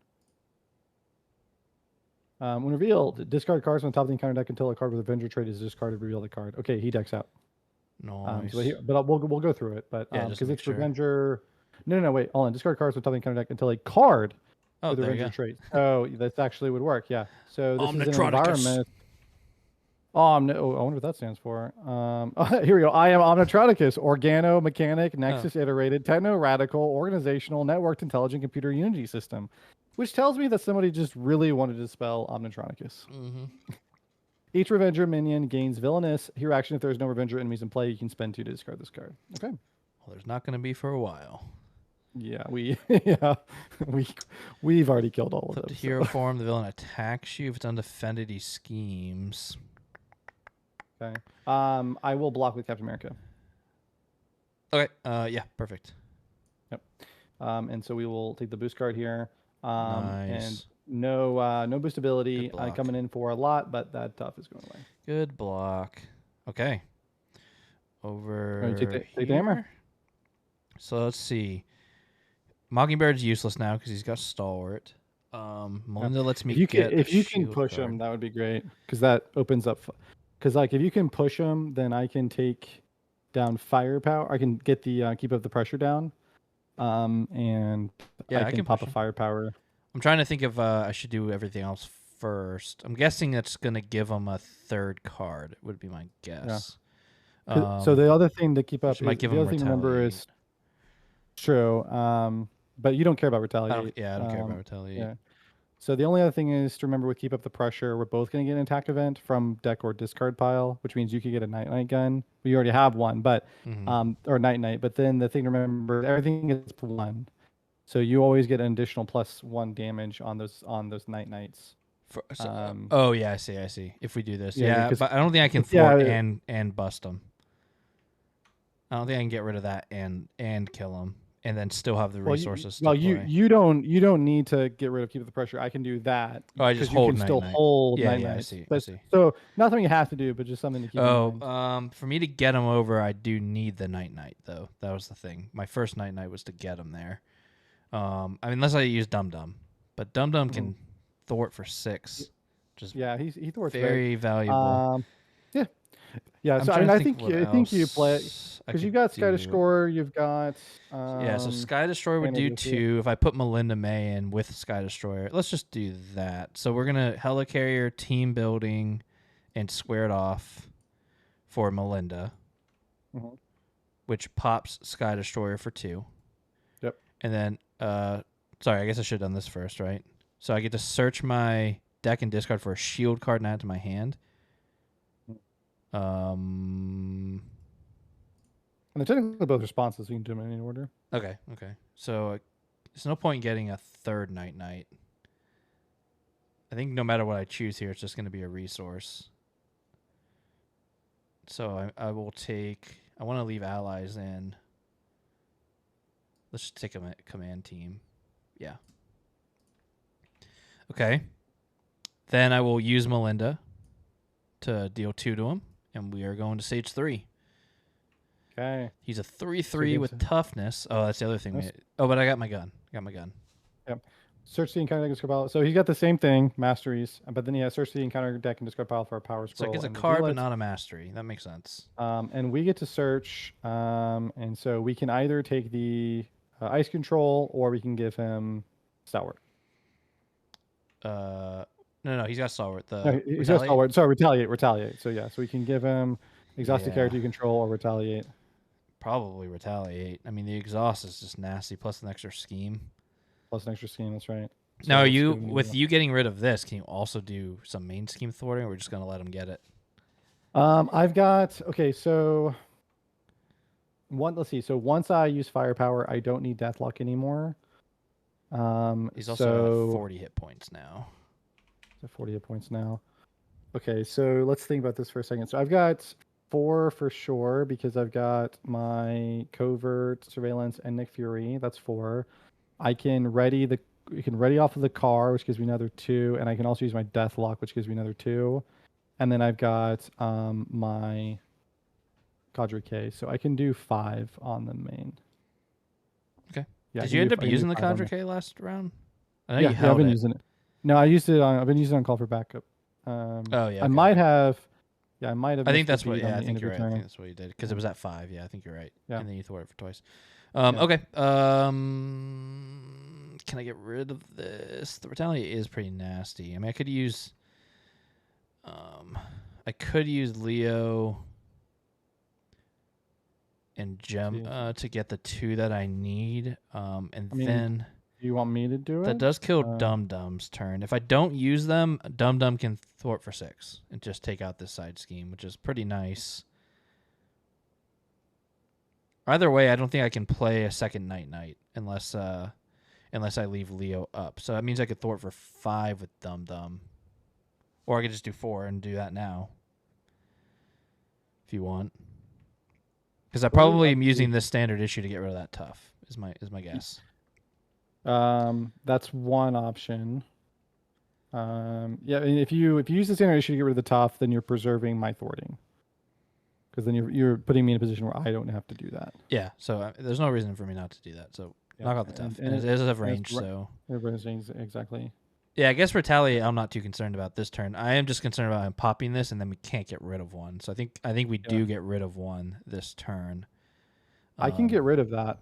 S2: When revealed, discard cards on the top of the encounter deck until a card with Avenger trait is discarded. Reveal the card. Okay, he decks out.
S1: Nice.
S2: But we'll go through it. But because it's
S1: sure.
S2: Avenger. No, wait. Hold on. Discard cards on the top of the encounter deck until a card with Avenger trait. Oh, that actually would work. Yeah. So this is an environment. I wonder what that stands for. Here we go. I am Omnitronicus, Organo-Mechanic, Nexus Iterated, Techno-Radical, Organizational, Networked Intelligent Computer Unity System, which tells me that somebody just really wanted to spell Omnitronicus.
S1: Mm-hmm.
S2: Each Revenger minion gains Villainous. Hero action if there is no Revenger enemies in play. You can spend 2 to discard this card. Okay.
S1: Well, there's not going to be for a while.
S2: Yeah, we've already killed all of them.
S1: Flip to hero form. The villain attacks you. If it's undefended, he schemes.
S2: Okay. I will block with Captain America.
S1: Okay. Yeah. Perfect.
S2: Yep. And so we will take the boost card here.
S1: Nice.
S2: And no boost ability coming in for a lot, but that tough is going away.
S1: Good block. Okay. Over
S2: take the hammer.
S1: So let's see. Mockingbird's useless now because he's got Stalwart. Melinda lets me
S2: if you can push him, that would be great because that opens up. Because like if you can push him, then I can take down firepower. I can get the keep up the pressure down, and I can pop a firepower.
S1: I'm trying to think if I should do everything else first. I'm guessing that's going to give him a 3rd card. Would be my guess.
S2: Yeah. So the other thing to keep up,
S1: might give
S2: the
S1: him
S2: other thing to remember is true. But you don't care about retaliate.
S1: I don't care about retaliate.
S2: Yeah. So the only other thing is to remember with keep up the pressure, we're both going to get an attack event from deck or discard pile, which means you could get a night gun. We already have one, but or night. But then the thing to remember, everything is +1, so you always get an additional +1 damage on those nights.
S1: Oh yeah, I see. If we do this, but I don't think I can thwart and bust them. I don't think I can get rid of that and kill him. and then still have the resources to
S2: well,
S1: play.
S2: you don't need to get rid of keep the pressure. I can do that.
S1: Oh, I just
S2: you
S1: hold
S2: can still
S1: night.
S2: hold
S1: Yeah,
S2: night
S1: yeah,
S2: nights.
S1: I see.
S2: So not something you have to do, but just something to keep in mind.
S1: For me to get him over, I do need the night though. That was the thing. My first night was to get him there. I mean, unless I use Dum Dum, but Dum Dum can thwart for 6. Just
S2: he thwarts
S1: very valuable.
S2: Yeah. Yeah,
S1: I'm
S2: so I mean,
S1: trying
S2: I
S1: to
S2: think you play
S1: I
S2: because you've
S1: could
S2: got Sky
S1: do.
S2: Destroyer, you've got
S1: Yeah, so Sky Destroyer would do 2. If I put Melinda May in with Sky Destroyer, let's just do that. So we're gonna Helicarrier, team building, and square it off for Melinda, which pops Sky Destroyer for 2.
S2: Yep.
S1: And then, sorry, I guess I should have done this first, right? So I get to search my deck and discard for a shield card and add it to my hand.
S2: And they're technically both responses, so you can do them in any order.
S1: Okay. So there's no point in getting a third night. I think no matter what I choose here, it's just going to be a resource. So I will take. I want to leave allies in. Let's just take a command team. Yeah. Okay. Then I will use Melinda to deal 2 to him, and we are going to stage 3.
S2: Okay.
S1: He's a 3/3 with toughness. Oh, that's the other thing. But I got my gun.
S2: Yep. Search the encounter deck and discard pile. So he's got the same thing, masteries, but then he has search the encounter deck and discard pile for a power scroll.
S1: So it gets a card, but not a mastery. That makes sense.
S2: And we get to search, and so we can either take the ice control or we can give him stalwart.
S1: No, he's got stalwart.
S2: He's got stalwart. Sorry, retaliate. So yeah, so we can give him exhausted character you control or retaliate.
S1: Probably retaliate. I mean, the exhaust is just nasty. Plus an extra scheme.
S2: That's right. So
S1: now, with you getting rid of this, can you also do some main scheme thwarting, or we're just gonna let him get it?
S2: I've got so let's see. So once I use firepower, I don't need Deathlock anymore.
S1: He's also at 40 hit points now.
S2: So 40 hit points now. Okay, so let's think about this for a second. So I've got 4 for sure because I've got my covert, surveillance, and Nick Fury. That's 4. I can ready off of the car, which gives me another 2, and I can also use my Deathlock, which gives me another 2. And then I've got my Cadre K, so I can do 5 on the main.
S1: Okay. Yeah, did you end up using the Cadre K last round? I know you held
S2: I've been using it. No, I've been using it on call for backup. I might have. Yeah, I might have.
S1: I think that's what. Yeah, I think you're right. I think that's what you did because it was at 5. Yeah, I think you're right. Yeah, and then you thwarted it for twice. Okay. Can I get rid of this? The retaliate is pretty nasty. I mean, I could use Leo and Gem to get the 2 that I need. Then
S2: you want me to do it?
S1: That does kill Dum Dum's turn. If I don't use them, Dum Dum can thwart for 6 and just take out this side scheme, which is pretty nice. Either way, I don't think I can play a second night unless I leave Leo up. So that means I could thwart for 5 with Dum Dum, or I could just do 4 and do that now if you want. Because I probably am using this standard issue to get rid of that tough. Is my guess.
S2: That's one option. Yeah, and if you use the standard issue to get rid of the tough, then you're preserving my thwarting. Because then you're putting me in a position where I don't have to do that.
S1: Yeah, so there's no reason for me not to do that. So knock out the tough. And it does have range, so...
S2: Exactly.
S1: Yeah, I guess retaliate I'm not too concerned about this turn. I am just concerned about him popping this, and then we can't get rid of one. So I think we do get rid of one this turn.
S2: I can get rid of that.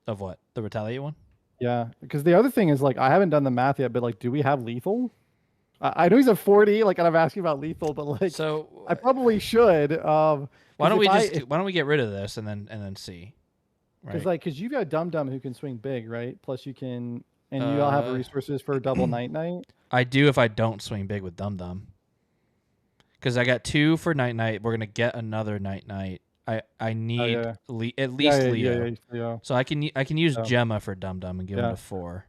S1: Of what? The retaliate one?
S2: Yeah, because the other thing is, like, I haven't done the math yet, but, like, do we have lethal? I know he's a 40, like, and I'm asking about lethal, but, like,
S1: so
S2: I probably should.
S1: Why don't we get rid of this and then see?
S2: Because because you've got Dum Dum who can swing big, right? Plus you can, and you all have resources for double night.
S1: I do if I don't swing big with Dum Dum. Because I got 2 for night. We're gonna get another night. I need at least Leo. So I can use Gemma for Dum Dum and give him a 4.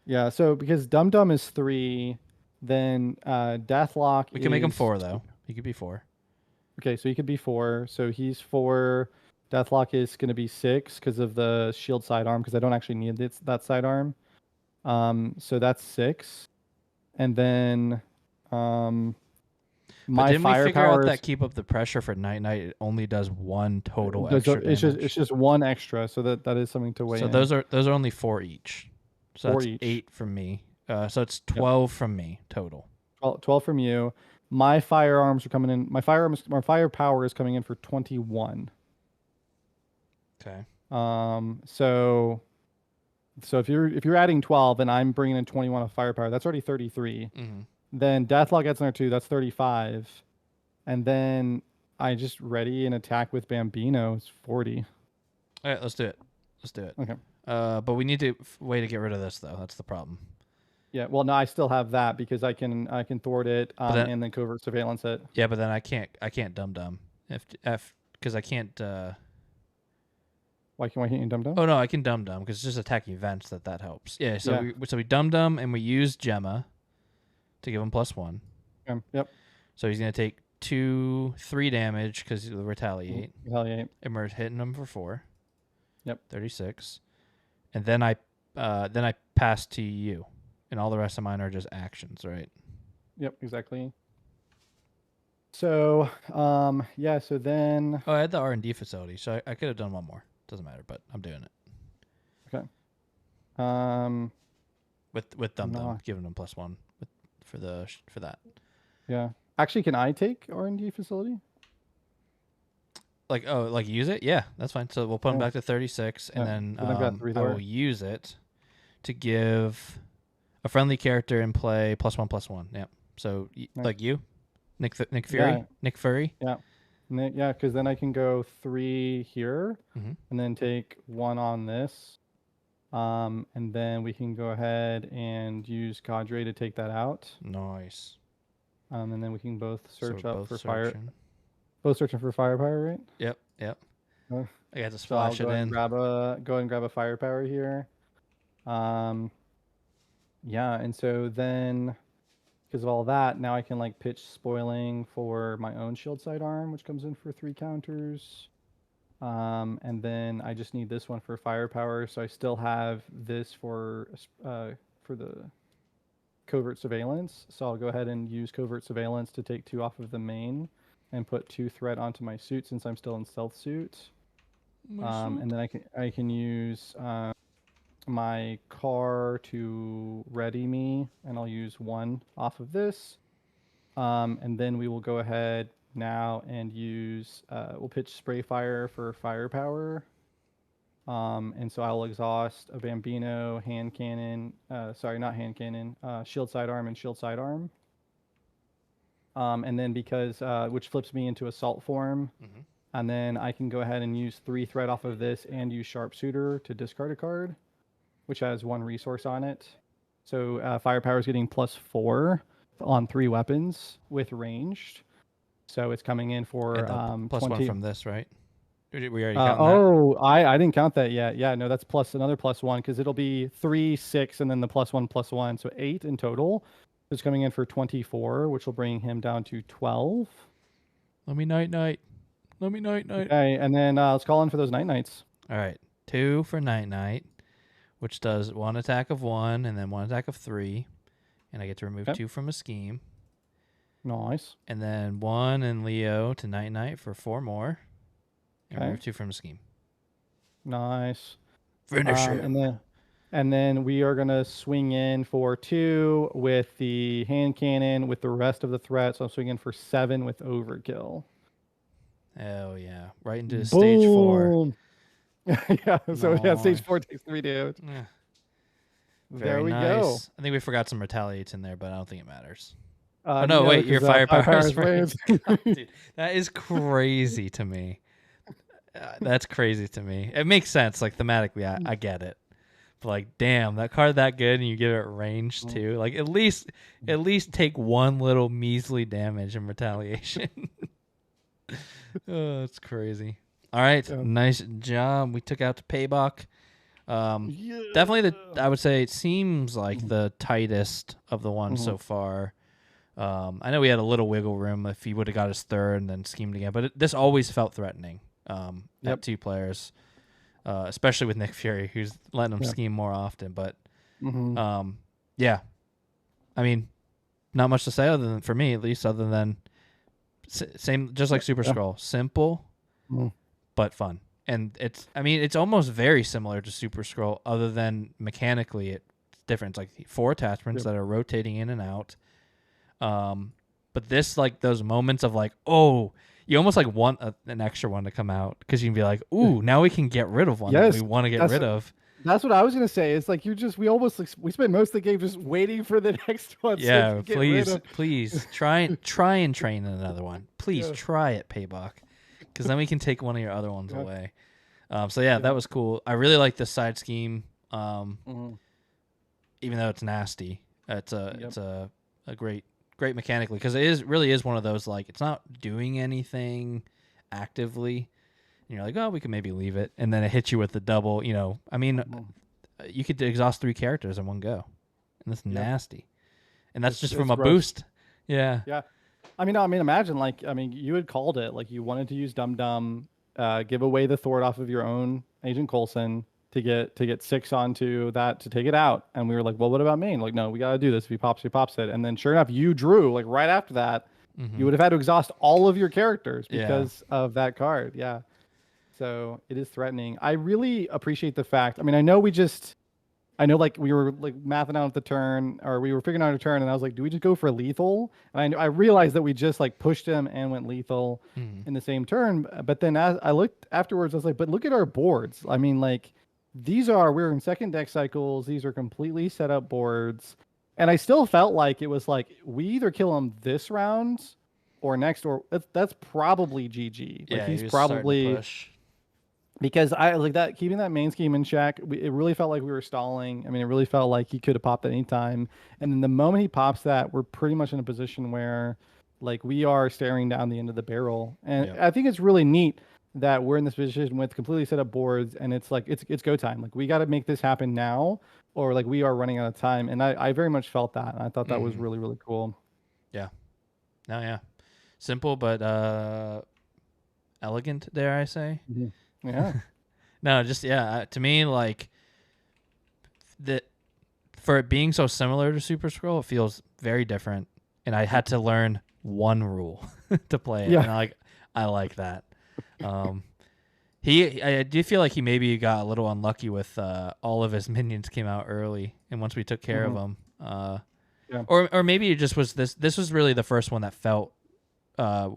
S2: Yeah. So because Dum Dum is 3. Then
S1: we can make him 4 though. He could be 4.
S2: Okay, so he could be 4. So he's 4. Deathlock is going to be 6 because of the shield sidearm, because I don't actually need that sidearm. So that's 6. And then
S1: But
S2: my
S1: didn't we figure out
S2: firepower
S1: that keep up the pressure for Night Night? It only does 1 total
S2: it's
S1: extra damage.
S2: it's just 1 extra, so that is something to weigh
S1: so
S2: in.
S1: those are only 4 each. So
S2: 4
S1: that's
S2: each.
S1: 8 from me. So it's 12 from me total.
S2: 12 from you. My firearms are coming in. My firepower is coming in for 21.
S1: Okay.
S2: So if you're adding 12 and I'm bringing in 21 of firepower, that's already 33.
S1: Mm-hmm.
S2: Then Deathlock gets another 2, that's 35. And then I just ready an attack with Bambino, it's 40.
S1: All right, let's do it.
S2: Okay.
S1: But we need to way to get rid of this though. That's the problem.
S2: Yeah. Well, no, I still have that because I can thwart it
S1: then-
S2: and then covert surveillance it.
S1: Yeah, but then I can't dum because I can't.
S2: Why can't you dumb dumb?
S1: Oh no, I can dum because it's just attack events that helps. Yeah. So we dum and we use Gemma to give him +1.
S2: Yep.
S1: So he's gonna take 3 damage because he'll retaliate.
S2: Retaliate.
S1: And we're hitting him for 4.
S2: Yep.
S1: 36. And then I pass to you, and all the rest of mine are just actions, right?
S2: Yep. Exactly. So yeah. So then.
S1: Oh, I had the R&D facility, so I could have done one more. Doesn't matter, but I'm doing it.
S2: Okay.
S1: With Dum giving them +1 for that.
S2: Yeah. Actually, can I take R&D facility?
S1: Like use it? Yeah, that's fine. So we'll put them back to 36, and then I will use it to give a friendly character in play +1/+1. Yeah. So like you, Nick Fury,
S2: Yeah.
S1: Nick Fury.
S2: Yeah. Yeah, because then I can go 3 here, and then take 1 on this, and then we can go ahead and use Cadre to take that out.
S1: Nice.
S2: And then we can both search
S1: So
S2: up for
S1: searching.
S2: fire. Both searching for firepower, right?
S1: Yep.
S2: Uh,
S1: I got to
S2: So I'll
S1: splash
S2: go
S1: it
S2: and
S1: in.
S2: go and grab a firepower here. Yeah, and so then because of all that, now I can like pitch spoiling for my own shield sidearm, which comes in for 3 counters. And then I just need this one for firepower, so I still have this for the covert surveillance. So I'll go ahead and use covert surveillance to take 2 off of the main and put 2 threat onto my suit since I'm still in stealth suit. And then I can use my car to ready me, and I'll use 1 off of this. And then we will go ahead now and use we'll pitch spray fire for firepower. And so I'll exhaust a Bambino, hand cannon, sorry, not hand cannon, shield sidearm and shield sidearm. And then because which flips me into assault form. And then I can go ahead and use 3 threat off of this and use sharpshooter to discard a card, which has 1 resource on it. So firepower is getting +4 on 3 weapons with ranged. So it's coming in for
S1: +1
S2: 20
S1: from this, right? We already counted that.
S2: I didn't count that yet. Yeah, no, that's another +1 because it'll be 3, 6, and then the +1/+1, so 8 in total. It's coming in for 24, which will bring him down to 12.
S1: Let me night.
S2: Okay, and then let's call in for those nights.
S1: All right, 2 for night, which does 1 attack of 1 and then 1 attack of 3, and I get to remove 2 from a scheme.
S2: Nice.
S1: And then 1 and Leo to night for 4 more, and remove 2 from a scheme.
S2: Nice.
S1: Finish him.
S2: And then we are gonna swing in for 2 with the hand cannon with the rest of the threat. So I'm swinging for 7 with overkill.
S1: Hell yeah! Right into stage 4.
S2: Yeah. So yeah, stage 4 takes 3 damage.
S1: Yeah.
S2: There we
S1: nice.
S2: go.
S1: I think we forgot some retaliates in there, but I don't think it matters.
S2: No,
S1: wait, your firepower is
S2: raised.
S1: Dude, that is crazy to me. That's crazy to me. It makes sense, like thematically, I get it. But like, damn, that card that good, and you give it range too. Like, at least take 1 little measly damage in retaliation. Oh, that's crazy. All right, nice job. We took out the Paibok. Definitely I would say it seems like the tightest of the ones so far. I know we had a little wiggle room if he would have got his 3rd and then schemed again, but this always felt threatening. at 2 players, especially with Nick Fury, who's letting him scheme more often. But yeah, I mean, not much to say other than, for me at least, other than same, just like Super Skrull, simple but fun. And it's almost very similar to Super Skrull, other than mechanically it's different. It's like 4 attachments that are rotating in and out. But this, like, those moments of like, oh, you almost like want an extra one to come out, because you can be like, ooh, now we can get rid of one that we want to get rid of.
S2: That's what I was gonna say. It's like we almost we spent most of the game just waiting for the next one.
S1: Yeah, please try and train another one. Please try it, Paibok, because then we can take one of your other ones away. So that was cool. I really like this side scheme. Even though it's nasty, it's a great mechanically, because it really is one of those, like, it's not doing anything actively. And you're like, oh, we could maybe leave it, and then it hits you with the double. I mean, you could exhaust 3 characters in one go, and that's nasty. And that's just from a gross boost. Yeah. Yeah.
S2: I mean, imagine, like, you had called it, like, you wanted to use Dum Dum, give away the Thwart off of your own Agent Coulson to get 6 onto that to take it out, and we were like, well, what about main? Like, no, we got to do this. If he pops it, and then sure enough, you drew, like, right after that. You would have had to exhaust all of your characters because of that card. Yeah. So it is threatening. I really appreciate the fact. I mean, I know like we were like mathing out the turn, or we were figuring out a turn, and I was like, do we just go for lethal? And I realized that we just like pushed him and went lethal in the same turn. But then as I looked afterwards, I was like, but look at our boards. I mean, like, we're in second deck cycles. These are completely set up boards. And I still felt like it was like, we either kill him this round or next, or that's probably GG. Like, he's probably, because I like that, keeping that main scheme in check. It really felt like we were stalling. I mean, it really felt like he could have popped at any time. And then the moment he pops that, we're pretty much in a position where, like, we are staring down the end of the barrel. And I think it's really neat that we're in this position with completely set up boards, and it's like, it's go time. Like, we got to make this happen now, or like we are running out of time. And I very much felt that. And I thought that was really, really cool.
S1: Yeah. No, yeah. Simple, but elegant, dare I say.
S2: Yeah.
S1: No, just, to me, like, for it being so similar to Super Skrull, it feels very different. And I had to learn one rule to play it. Yeah. And I like that. I do feel like he maybe got a little unlucky with all of his minions came out early, and once we took care of them, or maybe it just was this was really the first one that felt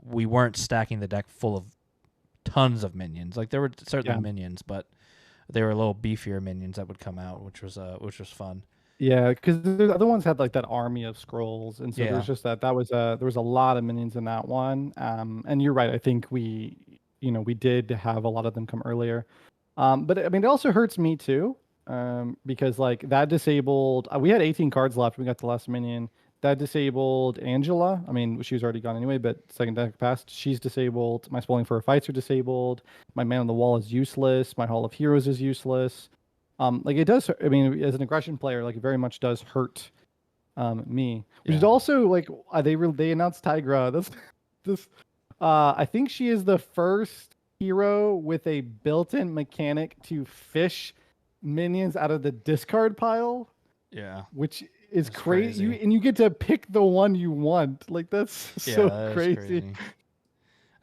S1: we weren't stacking the deck full of tons of minions. Like, there were certainly minions, but they were a little beefier minions that would come out, which was fun.
S2: Yeah, because the other ones had like that army of scrolls, and so there's just there was a lot of minions in that one. And you're right. I think we did have a lot of them come earlier. But I mean, it also hurts me too, because like that disabled. We had 18 cards left. We got the last minion. That disabled Angela. I mean, she was already gone anyway, but second deck passed. She's disabled. My Spoiling for Fights are disabled. My Man on the Wall is useless. My Hall of Heroes is useless. Like, it does. I mean, as an aggression player, like, it very much does hurt me. Which is also like they announced Tigra. I think she is the first hero with a built-in mechanic to fish minions out of the discard pile.
S1: Yeah,
S2: which is crazy. You get to pick the one you want. Like, that's so crazy.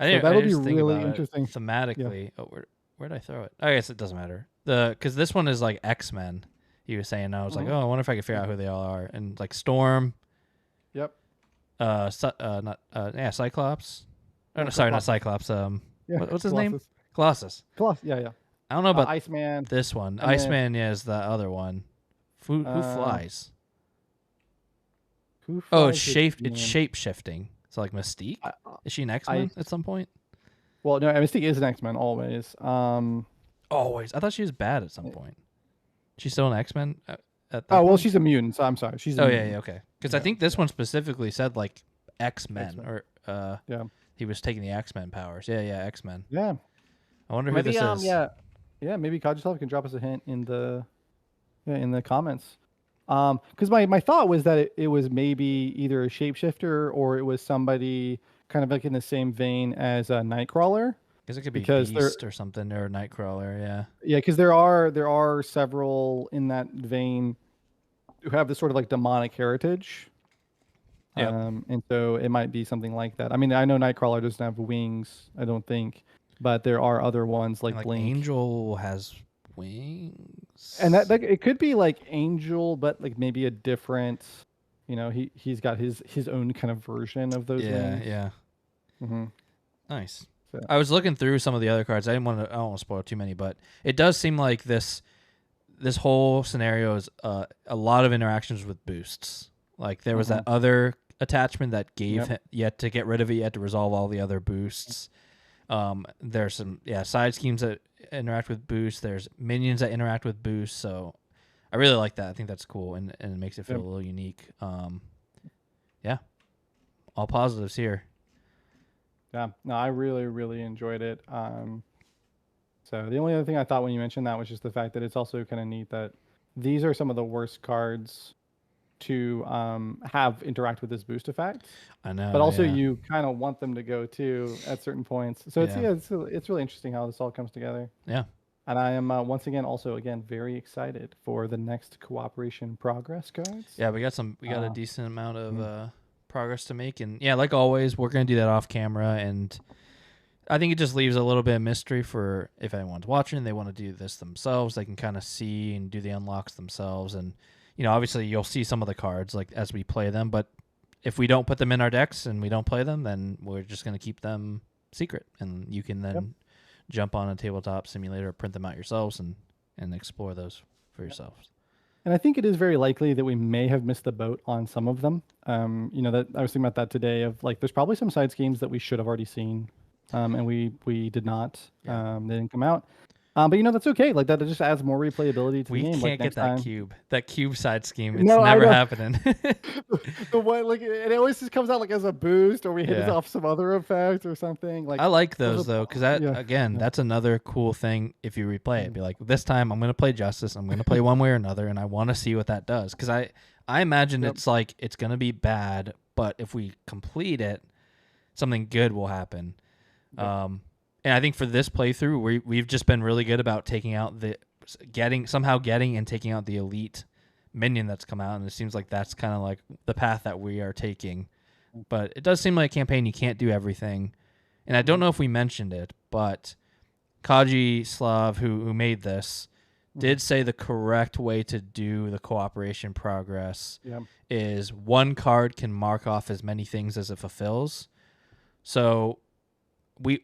S1: I think that'll be really interesting thematically. Yeah. Oh, where did I throw it? I guess it doesn't matter. Because this one is like X-Men. He was saying, I was like, oh, I wonder if I could figure out who they all are. And like Storm.
S2: Yep.
S1: Cyclops. Oh, no, sorry, not Cyclops. What's his name? Colossus.
S2: Yeah.
S1: I don't know about
S2: Iceman.
S1: This one. Iceman is the other one. Who flies?
S2: Who flies?
S1: Oh, it's shape shifting. So like Mystique. Is she an X-Men at some point?
S2: Well, no, Mystique is an X-Men always.
S1: Always. I thought she was bad at some point. She's still an X-Men at that
S2: well,
S1: point?
S2: she's a mutant, so I'm sorry. She's
S1: okay. Because I think this one specifically said like X-Men, or he was taking the X-Men powers. Yeah, X-Men.
S2: Yeah.
S1: I wonder who this is.
S2: Yeah, maybe Kajitov can drop us a hint in the comments. Because my thought was that it was maybe either a shapeshifter or it was somebody kind of like in the same vein as a Nightcrawler.
S1: Guess it could be
S2: because
S1: Beast or something, or Nightcrawler.
S2: yeah, because there are several in that vein who have this sort of like demonic heritage.
S1: Yep.
S2: And so it might be something like that. I mean, I know Nightcrawler doesn't have wings, I don't think, but there are other ones like
S1: And like
S2: Blink.
S1: Angel has wings.
S2: And that it could be like Angel, but like maybe a different, he's got his own kind of version of those wings.
S1: Yeah.
S2: Mm-hmm.
S1: Nice.
S2: So.
S1: I was looking through some of the other cards. I don't want to spoil too many, but it does seem like this whole scenario is a lot of interactions with boosts. Like there was that other attachment that gave him, you had to get rid of it, you had to resolve all the other boosts. There's some side schemes that interact with boosts. There's minions that interact with boosts. So I really like that. I think that's cool and it makes it feel a little unique. Yeah, all positives here.
S2: Yeah, no, I really, really enjoyed it. So the only other thing I thought when you mentioned that was just the fact that it's also kind of neat that these are some of the worst cards to have interact with this boost effect.
S1: I know,
S2: but also you kind of want them to go too at certain points. So it's really interesting how this all comes together.
S1: Yeah.
S2: And I am once again very excited for the next cooperation progress cards.
S1: Yeah, we got a decent amount of progress to make, and like always, we're gonna do that off camera, and I think it just leaves a little bit of mystery for if anyone's watching, they want to do this themselves, they can kind of see and do the unlocks themselves, and obviously you'll see some of the cards like as we play them, but if we don't put them in our decks and we don't play them, then we're just gonna keep them secret, and you can then jump on a tabletop simulator, print them out yourselves, and explore those for yourselves.
S2: And I think it is very likely that we may have missed the boat on some of them. That I was thinking about that today. Of like, there's probably some side schemes that we should have already seen, and we did not.
S1: Yeah.
S2: They didn't come out. But that's okay. Like that, it just adds more replayability to the game.
S1: We can't get that
S2: time.
S1: that cube side scheme. It's never happening.
S2: The one, like, it always just comes out like as a boost, or we hit it off some other effect or something. Like
S1: I like those though, because that's another cool thing. If you replay it, be like, this time I'm going to play Justice. I'm going to play one way or another, and I want to see what that does. Because I imagine it's like it's going to be bad, but if we complete it, something good will happen. And I think for this playthrough, we've just been really good about taking out getting and taking out the elite minion that's come out, and it seems like that's kind of like the path that we are taking. But it does seem like a campaign you can't do everything, and I don't know if we mentioned it, but Kaji Slav, who made this, did say the correct way to do the cooperation progress is one card can mark off as many things as it fulfills. So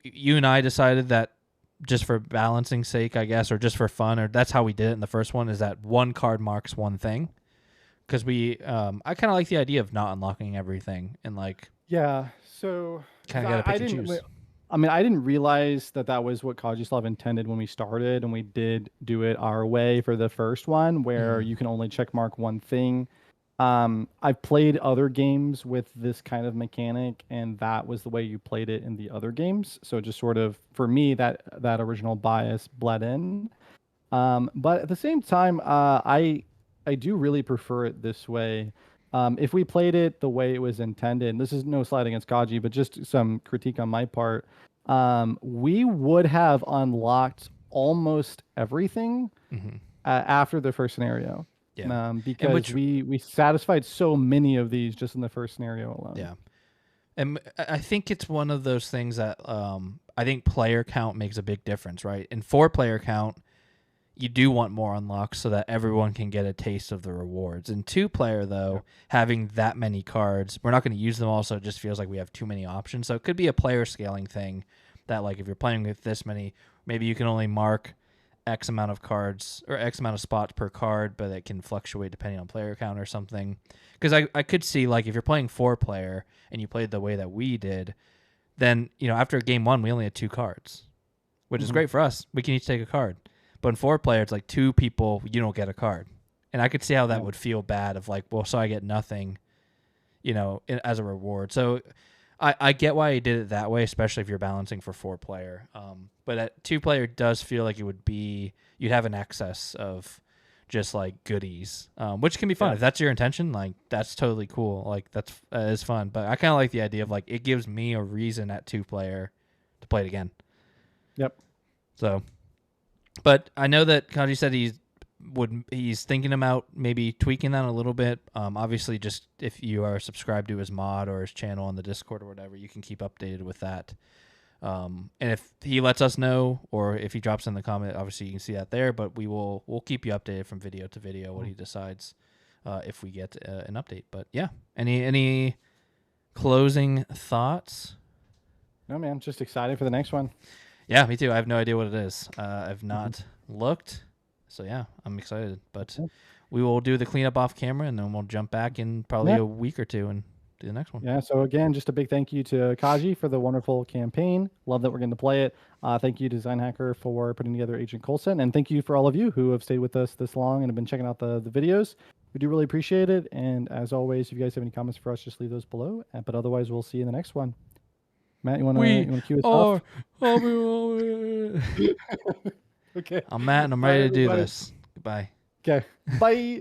S1: you and I decided that just for balancing sake, I guess, or just for fun, or that's how we did it in the first one, is that one card marks one thing. Because I kind of like the idea of not unlocking everything and like
S2: so
S1: kind of got to pick and choose.
S2: I mean, I didn't realize that was what Kajislav intended when we started, and we did do it our way for the first one, where you can only check mark one thing. I've played other games with this kind of mechanic, and that was the way you played it in the other games. So just sort of, for me, that original bias bled in. But at the same time, I do really prefer it this way. If we played it the way it was intended, this is no slight against Kaji, but just some critique on my part, we would have unlocked almost everything after the first scenario. Yeah. Because we satisfied so many of these just in the first scenario alone.
S1: Yeah. And I think it's one of those things that I think player count makes a big difference, right? In 4-player count, you do want more unlocks so that everyone can get a taste of the rewards. In 2-player, though, having that many cards, we're not going to use them all, so it just feels like we have too many options. So it could be a player scaling thing that, like, if you're playing with this many, maybe you can only mark X amount of cards or X amount of spots per card, but it can fluctuate depending on player count or something. Because I could see, like, if you're playing 4-player and you played the way that we did, then, after game 1, we only had 2 cards, which is great for us. We can each take a card. But in 4-player, it's like 2 people, you don't get a card. And I could see how that would feel bad of like, well, so I get nothing, as a reward. So I get why he did it that way, especially if you're balancing for 4-player. But at 2-player does feel like it would be, you'd have an excess of just like goodies, which can be fun. If that's your intention, like that's totally cool. Like that is fun. But I kind of like the idea of like, it gives me a reason at 2-player to play it again.
S2: Yep.
S1: So, but I know that Kaji said he's thinking about maybe tweaking that a little bit. Obviously, just if you are subscribed to his mod or his channel on the Discord or whatever, you can keep updated with that. And if he lets us know, or if he drops in the comment, obviously you can see that there. But we'll keep you updated from video to video what he decides if we get an update. But yeah, any closing thoughts?
S2: No, man, just excited for the next one.
S1: Yeah, me too. I have no idea what it is. I've not looked. So, yeah, I'm excited. But we will do the cleanup off camera, and then we'll jump back in probably a week or two and do the next one.
S2: Yeah, so again, just a big thank you to Kaji for the wonderful campaign. Love that we're going to play it. Thank you to Design Hacker for putting together Agent Coulson. And thank you for all of you who have stayed with us this long and have been checking out the videos. We do really appreciate it. And as always, if you guys have any comments for us, just leave those below. But otherwise, we'll see you in the next one. Matt, you want to cue us off?
S1: Okay. I'm Matt, and I'm ready to do this. Goodbye.
S2: Okay. Bye.